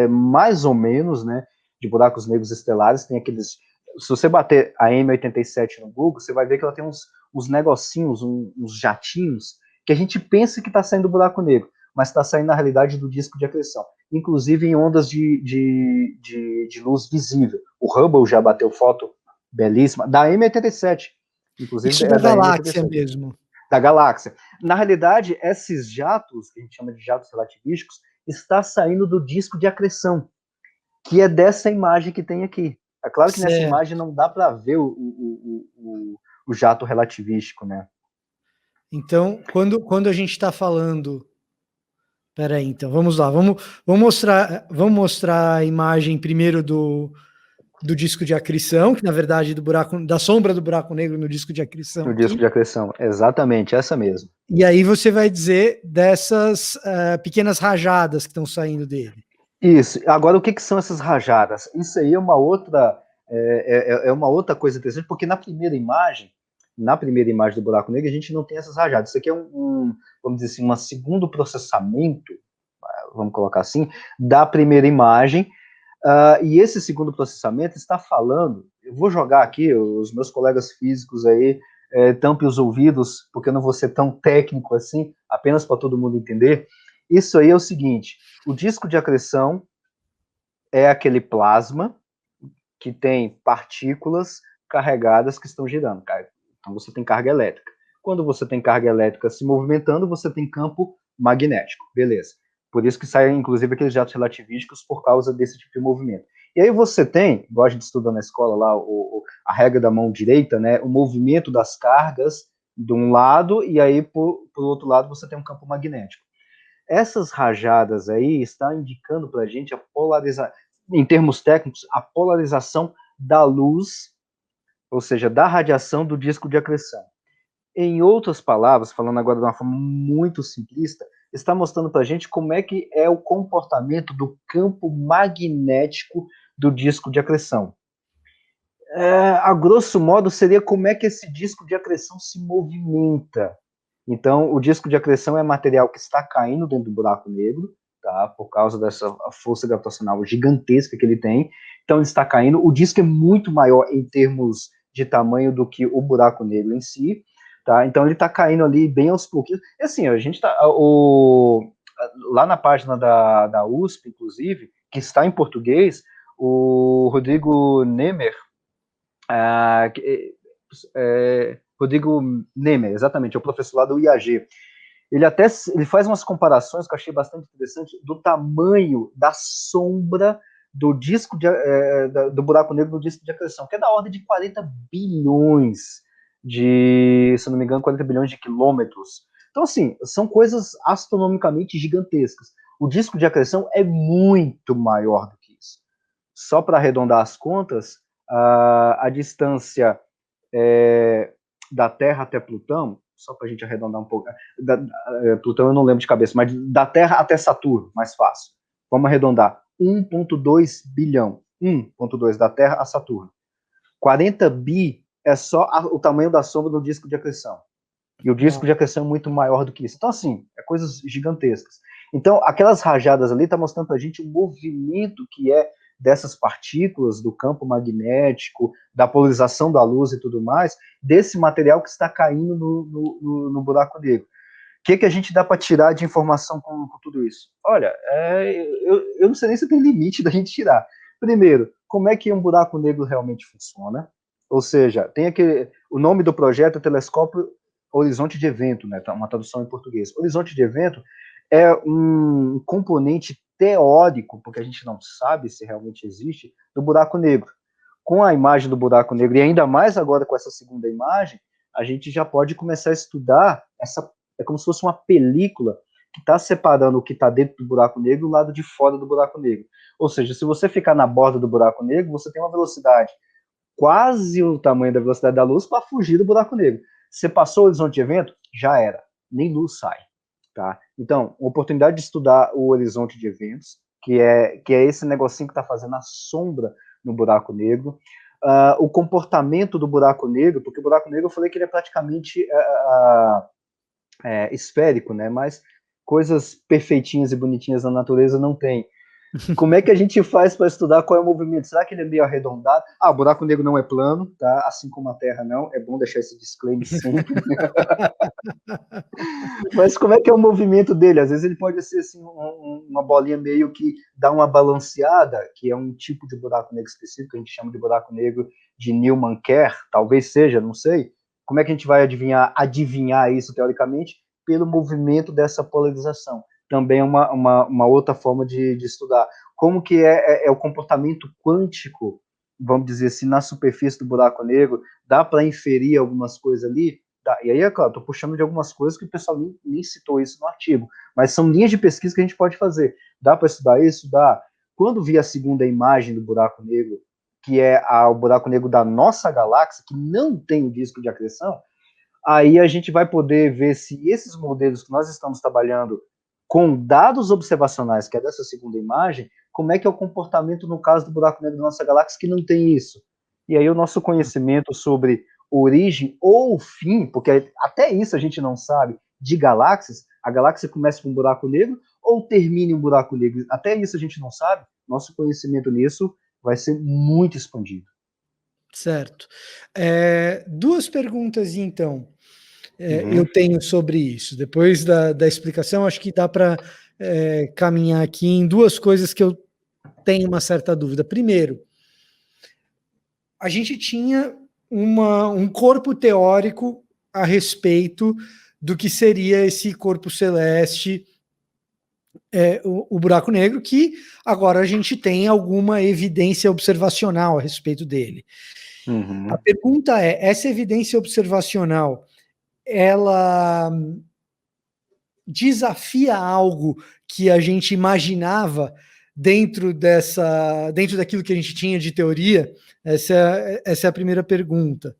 mais ou menos, né, de buracos negros estelares, tem aqueles... Se você bater a M87 no Google, você vai ver que ela tem uns negocinhos, uns jatinhos, que a gente pensa que está saindo do buraco negro, mas está saindo, na realidade, do disco de acreção. Inclusive em ondas de luz visível. O Hubble já bateu foto belíssima, da M87, inclusive Isso da é da galáxia M87, mesmo. da galáxia. Na realidade, esses jatos, que a gente chama de jatos relativísticos, está saindo do disco de acreção, que é dessa imagem que tem aqui. É claro que nessa Certo. imagem não dá para ver o jato relativístico, né? Então, quando a gente está falando. Peraí, então, vamos lá. Vamos mostrar a imagem primeiro do disco de acrição, que na verdade da sombra do buraco negro no disco de acrição No disco aqui. de acreção, exatamente, essa mesmo. E aí você vai dizer dessas pequenas rajadas que estão saindo dele. Isso. Agora, o que são essas rajadas? Isso aí é uma outra coisa interessante, porque na primeira imagem do buraco negro, a gente não tem essas rajadas. Isso aqui é vamos dizer assim, um segundo processamento, vamos colocar assim, da primeira imagem. E esse segundo processamento está falando, eu vou jogar aqui, os meus colegas físicos aí tampe os ouvidos, porque eu não vou ser tão técnico assim, apenas para todo mundo entender. Isso aí é o seguinte: o disco de acreção é aquele plasma que tem partículas carregadas que estão girando. Então você tem carga elétrica. Quando você tem carga elétrica se movimentando, você tem campo magnético. Beleza. Por isso que saem, inclusive, aqueles jatos relativísticos por causa desse tipo de movimento. E aí você tem, igual a gente estuda na escola lá, a regra da mão direita, né, o movimento das cargas de um lado, e aí, por outro lado, você tem um campo magnético. Essas rajadas aí estão indicando para a gente a polarização, em termos técnicos, a polarização da luz, ou seja, da radiação do disco de acreção. Em outras palavras, falando agora de uma forma muito simplista, está mostrando para a gente como é que é o comportamento do campo magnético do disco de acreção. A grosso modo, seria como é que esse disco de acreção se movimenta. Então, o disco de acreção é material que está caindo dentro do buraco negro, tá? Por causa dessa força gravitacional gigantesca que ele tem. Então, ele está caindo. O disco é muito maior em termos de tamanho do que o buraco negro em si, tá? Então, ele está caindo ali bem aos pouquinhos. E assim, a gente tá... lá na página da USP, inclusive, que está em português, o Rodrigo Nemer, Rodrigo Nemer, exatamente, é o professor lá do IAG. Ele faz umas comparações que eu achei bastante interessante do tamanho da sombra do disco do buraco negro no disco de acreção, que é da ordem de 40 bilhões se não me engano, 40 bilhões de quilômetros. Então, assim, são coisas astronomicamente gigantescas. O disco de acreção é muito maior do que isso. Só para arredondar as contas, a distância da Terra até Plutão, só para a gente arredondar um pouco, Plutão eu não lembro de cabeça, mas da Terra até Saturno, mais fácil. Vamos arredondar, 1,2 bilhão, 1,2 da Terra a Saturno. 40 bi é só o tamanho da sombra do disco de acreção. E o disco de acreção é muito maior do que isso. Então, assim, é coisas gigantescas. Então, aquelas rajadas ali tá mostrando para a gente o movimento que é dessas partículas, do campo magnético, da polarização da luz e tudo mais, desse material que está caindo no buraco negro. O que a gente dá para tirar de informação com tudo isso? Olha, eu não sei nem se tem limite da gente tirar. Primeiro, como é que um buraco negro realmente funciona? Ou seja, o nome do projeto é Telescópio Horizonte de Evento, né? Uma tradução em português. Horizonte de Evento é um componente teórico, porque a gente não sabe se realmente existe, do buraco negro. Com a imagem do buraco negro, e ainda mais agora com essa segunda imagem, a gente já pode começar a estudar é como se fosse uma película que está separando o que está dentro do buraco negro do lado de fora do buraco negro. Ou seja, se você ficar na borda do buraco negro, você tem uma velocidade quase o tamanho da velocidade da luz para fugir do buraco negro. Você passou o horizonte de evento, já era, nem luz sai. Tá? Então, a oportunidade de estudar o horizonte de eventos, que é esse negocinho que está fazendo a sombra no buraco negro, o comportamento do buraco negro, porque o buraco negro eu falei que ele é praticamente esférico, né? Mas coisas perfeitinhas e bonitinhas na natureza não tem. Como é que a gente faz para estudar qual é o movimento? Será que ele é meio arredondado? O buraco negro não é plano, tá? Assim como a Terra não. É bom deixar esse disclaimer sempre. Mas como é que é o movimento dele? Às vezes ele pode ser assim, uma bolinha meio que dá uma balanceada, que é um tipo de buraco negro específico, que a gente chama de buraco negro de Newman-Kerr, talvez seja, não sei. Como é que a gente vai adivinhar isso teoricamente? Pelo movimento dessa polarização. Também é uma outra forma de estudar. Como que é o comportamento quântico, vamos dizer assim, na superfície do buraco negro? Dá para inferir algumas coisas ali? Tá, e aí, é claro, estou puxando de algumas coisas que o pessoal nem citou isso no artigo, mas são linhas de pesquisa que a gente pode fazer. Dá para estudar isso? Dá. Quando vi a segunda imagem do buraco negro, que é o buraco negro da nossa galáxia, que não tem o disco de acreção, aí a gente vai poder ver se esses modelos que nós estamos trabalhando com dados observacionais, que é dessa segunda imagem, como é que é o comportamento no caso do buraco negro da nossa galáxia que não tem isso. E aí o nosso conhecimento sobre origem ou fim, porque até isso a gente não sabe, de galáxias, a galáxia começa com um buraco negro ou termina em um buraco negro, até isso a gente não sabe, nosso conhecimento nisso vai ser muito expandido. Certo. Duas perguntas, então, Uhum, eu tenho sobre isso. Depois da explicação, acho que dá para caminhar aqui em duas coisas que eu tenho uma certa dúvida. Primeiro, a gente tinha um corpo teórico a respeito do que seria esse corpo celeste, o buraco negro, que agora a gente tem alguma evidência observacional a respeito dele. A uhum, pergunta é: essa evidência observacional, ela desafia algo que a gente imaginava dentro daquilo que a gente tinha de teoria? Essa é a primeira pergunta,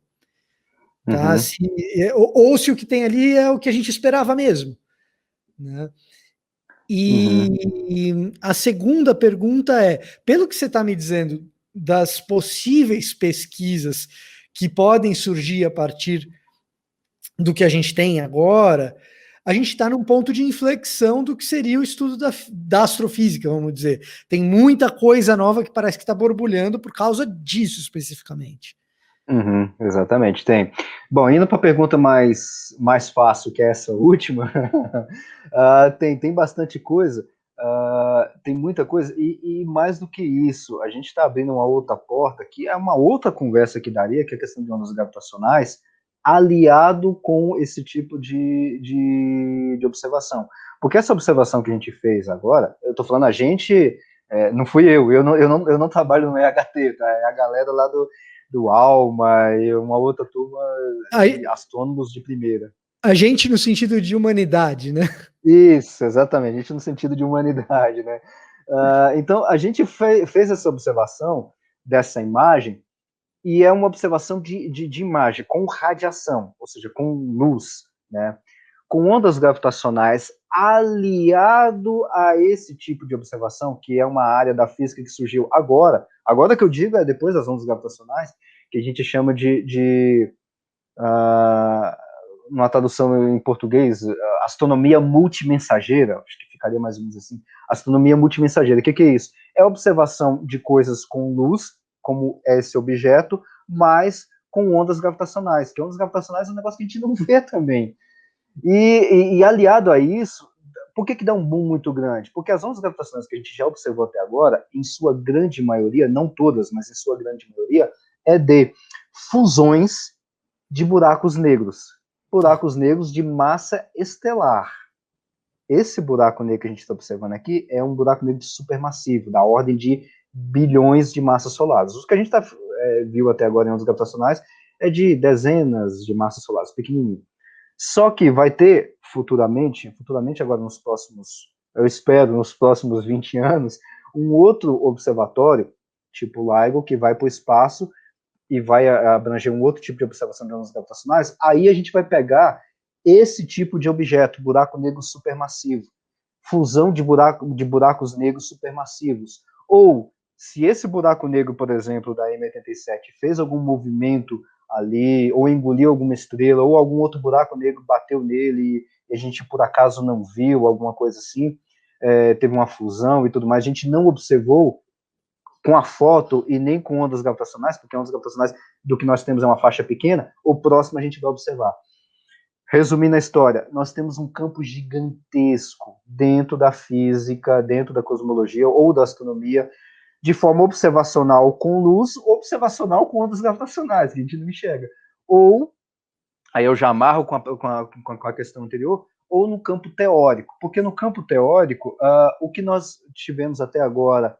tá? uhum, Ou se o que tem ali é o que a gente esperava mesmo, né? uhum, E a segunda pergunta é: pelo que você está me dizendo das possíveis pesquisas que podem surgir a partir do que a gente tem agora, a gente está num ponto de inflexão do que seria o estudo da astrofísica, vamos dizer. Tem muita coisa nova que parece que está borbulhando por causa disso especificamente. uhum, exatamente, tem. Bom, indo para a pergunta mais fácil, que é essa última, tem bastante coisa, tem muita coisa, e mais do que isso, a gente está abrindo uma outra porta, que é uma outra conversa que daria, que é a questão de ondas gravitacionais, aliado com esse tipo de observação. Porque essa observação que a gente fez agora, eu estou falando a gente, não fui eu não trabalho no EHT, tá? É a galera lá do Alma e uma outra turma de Aí, astrônomos de primeira. a gente no sentido de humanidade, né? Isso, exatamente, a gente no sentido de humanidade, né? Então, a gente fez essa observação dessa imagem, e é uma observação de imagem com radiação, ou seja, com luz, né? Com ondas gravitacionais, aliado a esse tipo de observação, que é uma área da física que surgiu agora que eu digo é depois das ondas gravitacionais, que a gente chama uma tradução em português, astronomia multimensageira, acho que ficaria mais ou menos assim, astronomia multimensageira. O que é isso? É a observação de coisas com luz, como é esse objeto, mas com ondas gravitacionais, que ondas gravitacionais é um negócio que a gente não vê também. E aliado a isso, por que dá um boom muito grande? Porque as ondas gravitacionais que a gente já observou até agora, em sua grande maioria, não todas, mas em sua grande maioria, é de fusões de buracos negros. Tá. Buracos negros de massa estelar. Esse buraco negro que a gente está observando aqui é um buraco negro supermassivo, da ordem de bilhões de massas solares. Os que a gente viu até agora em ondas gravitacionais é de dezenas de massas solares, pequenininho. Só que vai ter futuramente agora nos próximos, eu espero, nos próximos 20 anos, um outro observatório, tipo LIGO, que vai para o espaço e vai abranger um outro tipo de observação de ondas gravitacionais, aí a gente vai pegar esse tipo de objeto, buraco negro supermassivo, fusão de buracos negros supermassivos. Ou, se esse buraco negro, por exemplo, da M87, fez algum movimento ali, ou engoliu alguma estrela, ou algum outro buraco negro bateu nele e a gente por acaso não viu, alguma coisa assim, teve uma fusão e tudo mais, a gente não observou com a foto e nem com ondas gravitacionais, porque ondas gravitacionais do que nós temos é uma faixa pequena, o próximo a gente vai observar. Resumindo a história, nós temos um campo gigantesco dentro da física, dentro da cosmologia ou da astronomia, de forma observacional com luz, observacional com ondas gravitacionais, que a gente não enxerga. Ou, aí eu já amarro com a questão anterior, ou no campo teórico, porque no campo teórico, o que nós tivemos até agora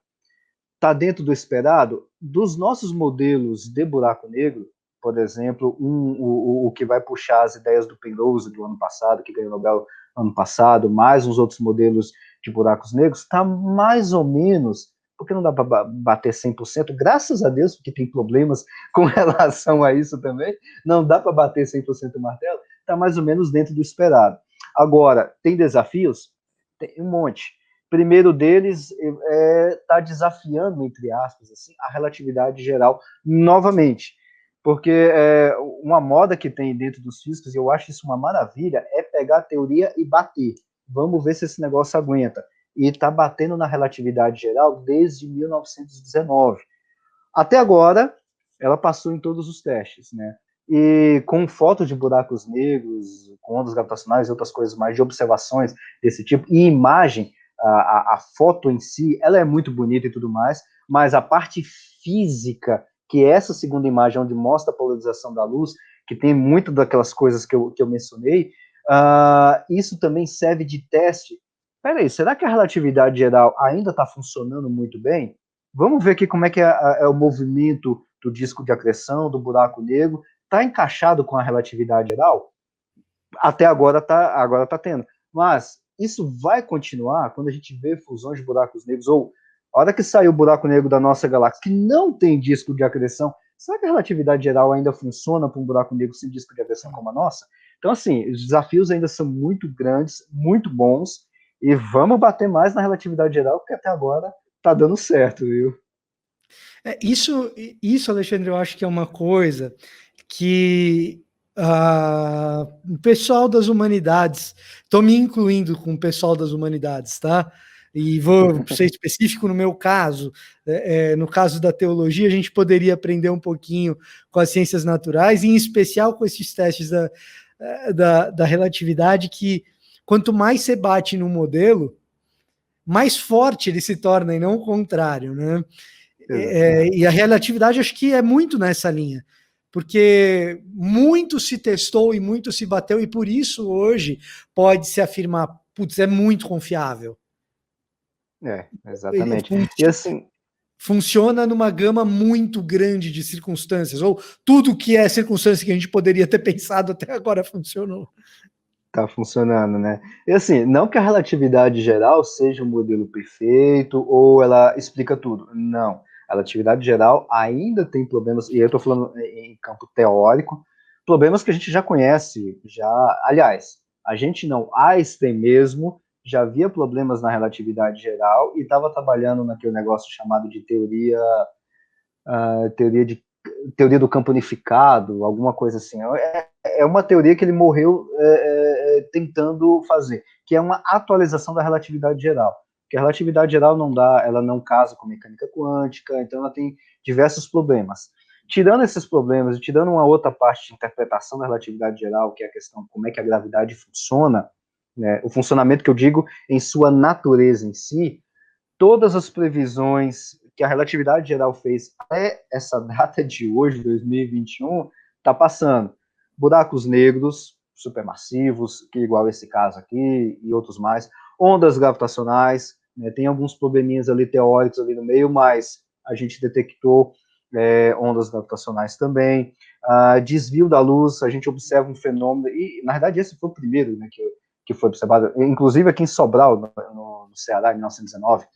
está dentro do esperado. Dos nossos modelos de buraco negro, por exemplo, o que vai puxar as ideias do Penrose do ano passado, que ganhou o Nobel ano passado, mais uns outros modelos de buracos negros, está mais ou menos, porque não dá para bater 100%, graças a Deus, porque tem problemas com relação a isso também, não dá para bater 100% o martelo, está mais ou menos dentro do esperado. Agora, tem desafios? Tem um monte. Primeiro deles está desafiando, entre aspas, assim, a relatividade geral novamente. Porque uma moda que tem dentro dos físicos, e eu acho isso uma maravilha, é pegar a teoria e bater. Vamos ver se esse negócio aguenta. E está batendo na relatividade geral desde 1919. Até agora, ela passou em todos os testes, né? E com fotos de buracos negros, com ondas gravitacionais e outras coisas mais, de observações desse tipo, e imagem, a foto em si, ela é muito bonita e tudo mais, mas a parte física, que é essa segunda imagem, onde mostra a polarização da luz, que tem muito daquelas coisas que eu mencionei, isso também serve de teste. Peraí, será que a relatividade geral ainda está funcionando muito bem? Vamos ver aqui como é que é o movimento do disco de acreção, do buraco negro, está encaixado com a relatividade geral? Até agora tá tendo. Mas isso vai continuar quando a gente vê fusões de buracos negros, ou a hora que sair o buraco negro da nossa galáxia, que não tem disco de acreção, será que a relatividade geral ainda funciona para um buraco negro sem disco de acreção como a nossa? Então, assim, os desafios ainda são muito grandes, muito bons, e vamos bater mais na relatividade geral, porque até agora tá dando certo, viu? Isso, Alexandre, eu acho que é uma coisa que o pessoal das humanidades, estou me incluindo com o pessoal das humanidades, tá? E vou ser específico no meu caso, no caso da teologia, a gente poderia aprender um pouquinho com as ciências naturais, em especial com esses testes da relatividade, que quanto mais você bate no modelo, mais forte ele se torna, e não o contrário, né? E a relatividade acho que é muito nessa linha, porque muito se testou e muito se bateu, e por isso hoje pode se afirmar, putz, é muito confiável. Exatamente. E assim, funciona numa gama muito grande de circunstâncias, ou tudo que é circunstância que a gente poderia ter pensado até agora funcionou. tá funcionando, né? E assim, não que a relatividade geral seja um modelo perfeito ou ela explica tudo. Não. A relatividade geral ainda tem problemas, e eu estou falando em campo teórico, problemas que a gente já conhece, aliás, a gente não, Einstein mesmo já via problemas na relatividade geral e estava trabalhando naquele negócio chamado de teoria de teoria do campo unificado, alguma coisa assim. É uma teoria que ele morreu tentando fazer, que é uma atualização da relatividade geral. Porque a relatividade geral ela não casa com mecânica quântica, então ela tem diversos problemas. Tirando esses problemas e tirando uma outra parte de interpretação da relatividade geral, que é a questão de como é que a gravidade funciona, né, o funcionamento que eu digo em sua natureza em si, todas as previsões que a relatividade geral fez até essa data de hoje, 2021, está passando. Buracos negros supermassivos, que igual esse caso aqui e outros mais, ondas gravitacionais, né, tem alguns probleminhas ali teóricos ali no meio, mas a gente detectou ondas gravitacionais também. Desvio da luz, a gente observa um fenômeno, e na verdade esse foi o primeiro, né, que foi observado, inclusive aqui em Sobral, no Ceará, em 1919,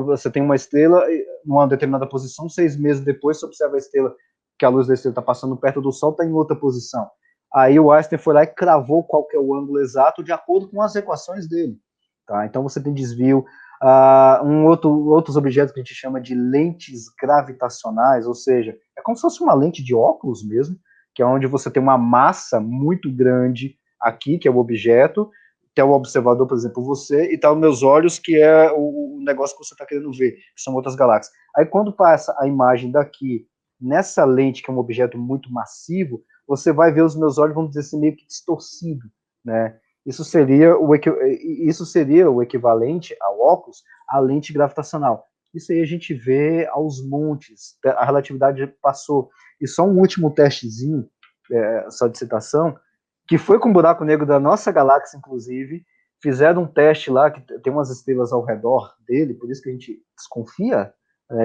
você tem uma estrela numa determinada posição, 6 meses depois você observa a estrela, que a luz da estrela está passando perto do Sol, está em outra posição. Aí o Einstein foi lá e cravou qual que é o ângulo exato de acordo com as equações dele. Tá? Então você tem desvio. Outros objetos que a gente chama de lentes gravitacionais, ou seja, é como se fosse uma lente de óculos mesmo, que é onde você tem uma massa muito grande aqui, que é o objeto, tem o observador, por exemplo, você, e tá os meus olhos, que é o negócio que você está querendo ver, que são outras galáxias. Aí quando passa a imagem daqui, nessa lente, que é um objeto muito massivo, você vai ver os meus olhos, vamos dizer assim, meio que distorcido, né? Isso seria o equivalente ao óculos, à lente gravitacional. Isso aí a gente vê aos montes, a relatividade passou. E só um último testezinho, só de citação, que foi com o buraco negro da nossa galáxia, inclusive, fizeram um teste lá, que tem umas estrelas ao redor dele, por isso que a gente desconfia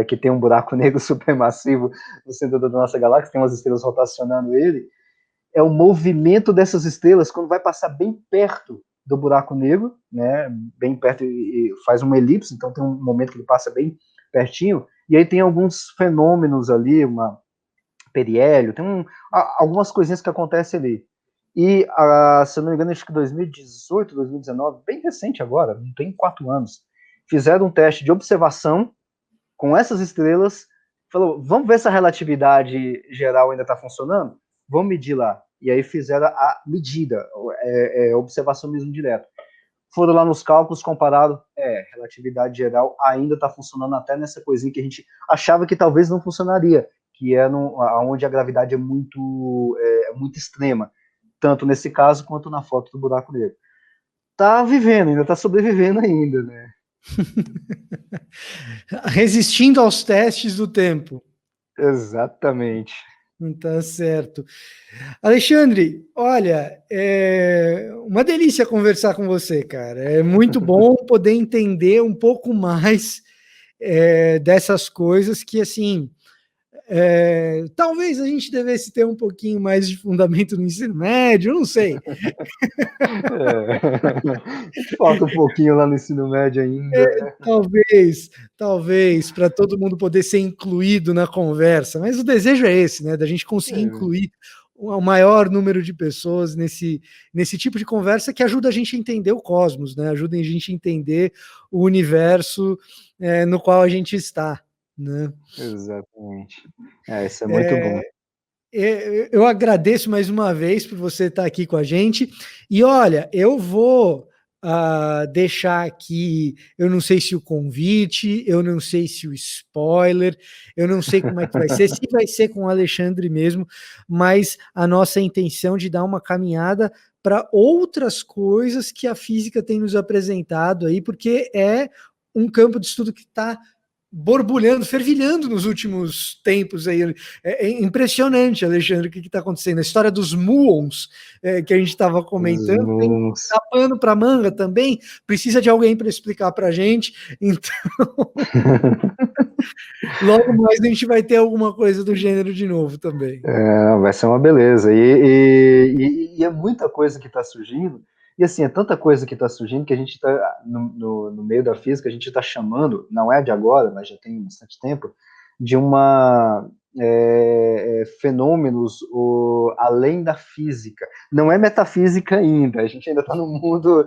que tem um buraco negro supermassivo no centro da nossa galáxia, tem umas estrelas rotacionando ele, é o movimento dessas estrelas quando vai passar bem perto do buraco negro, né, bem perto, e faz uma elipse, então tem um momento que ele passa bem pertinho, e aí tem alguns fenômenos ali, uma periélio, tem algumas coisinhas que acontecem ali. E, se eu não me engano, acho que 2018, 2019, bem recente agora, não tem 4 anos, fizeram um teste de observação com essas estrelas, falou, vamos ver se a relatividade geral ainda está funcionando? Vamos medir lá. E aí fizeram a medida, observação mesmo direto. Foram lá nos cálculos, compararam, relatividade geral ainda está funcionando até nessa coisinha que a gente achava que talvez não funcionaria, que é onde a gravidade é muito extrema, tanto nesse caso quanto na foto do buraco negro. Tá vivendo, ainda tá sobrevivendo ainda, né? Resistindo aos testes do tempo. Exatamente. Tá certo. Alexandre, olha, é uma delícia conversar com você, cara. É muito bom poder entender um pouco mais dessas coisas que, assim, talvez a gente devesse ter um pouquinho mais de fundamento no ensino médio, não sei. Falta um pouquinho lá no ensino médio ainda. Talvez, para todo mundo poder ser incluído na conversa, mas o desejo é esse, né? Da gente conseguir incluir o maior número de pessoas nesse tipo de conversa que ajuda a gente a entender o cosmos, né? Ajuda a gente a entender o universo no qual a gente está, né? Exatamente. Isso é muito bom. Eu agradeço mais uma vez por você estar aqui com a gente. E olha, eu vou deixar aqui, eu não sei se o convite, eu não sei se o spoiler, eu não sei como é que vai ser, se vai ser com o Alexandre mesmo, mas a nossa intenção de dar uma caminhada para outras coisas que a física tem nos apresentado aí, porque é um campo de estudo que está borbulhando, fervilhando nos últimos tempos aí. É impressionante, Alexandre, o que está acontecendo. A história dos muons que a gente estava comentando, tem pano para manga também, precisa de alguém para explicar para a gente. Então, logo mais a gente vai ter alguma coisa do gênero de novo também. Vai ser uma beleza. E é muita coisa que está surgindo. E assim, é tanta coisa que está surgindo que a gente está, no meio da física, a gente está chamando, não é de agora, mas já tem bastante tempo, de fenômenos além da física. Não é metafísica ainda, a gente ainda está no mundo,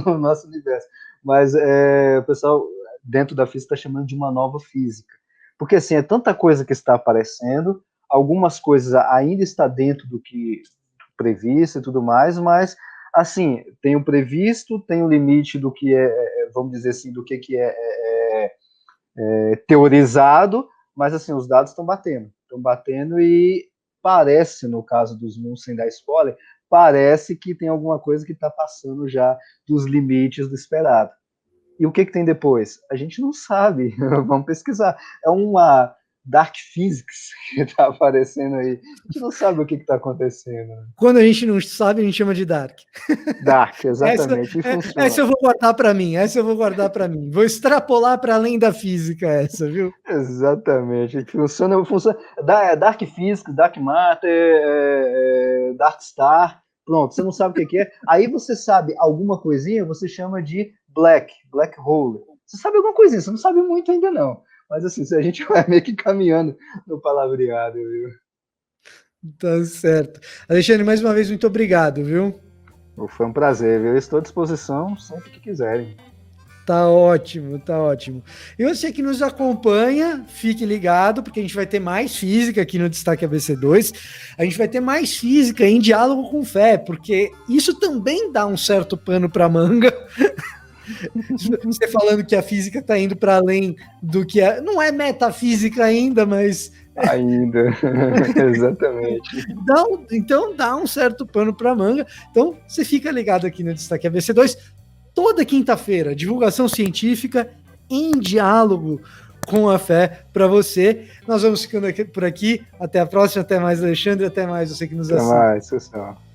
no nosso universo. Mas o pessoal dentro da física está chamando de uma nova física. Porque assim, é tanta coisa que está aparecendo, algumas coisas ainda está dentro do que previsto e tudo mais, mas assim, tem o previsto, tem o limite do que vamos dizer assim, do que é teorizado, mas assim, os dados estão batendo e parece, no caso dos muons, sem dar spoiler, parece que tem alguma coisa que está passando já dos limites do esperado. E o que tem depois? A gente não sabe, vamos pesquisar. É uma Dark Physics que está aparecendo aí. A gente não sabe o que está acontecendo. Quando a gente não sabe, a gente chama de Dark. Dark, exatamente. Essa eu vou guardar para mim. Vou extrapolar para além da física essa, viu? Exatamente. Funciona. Dark Physics, Dark Matter, Dark Star. Pronto, você não sabe o que é. Aí você sabe alguma coisinha, você chama de Black Hole. Você sabe alguma coisinha, você não sabe muito ainda não. Mas assim, a gente vai meio que caminhando no palavreado, viu? Tá certo. Alexandre, mais uma vez, muito obrigado, viu? Foi um prazer, viu? Eu estou à disposição sempre que quiserem. Tá ótimo, tá ótimo. E você que nos acompanha, fique ligado, porque a gente vai ter mais física aqui no Destaque ABC2. A gente vai ter mais física em diálogo com fé, porque isso também dá um certo pano para manga. Você falando que a física está indo para além do que é. Não é metafísica ainda, mas. Ainda, exatamente. Então dá um certo pano para manga. Então você fica ligado aqui no Destaque ABC2. Toda quinta-feira, divulgação científica em diálogo com a fé para você. Nós vamos ficando por aqui. Até a próxima. Até mais, Alexandre. Até mais você que nos assiste. Até mais, pessoal.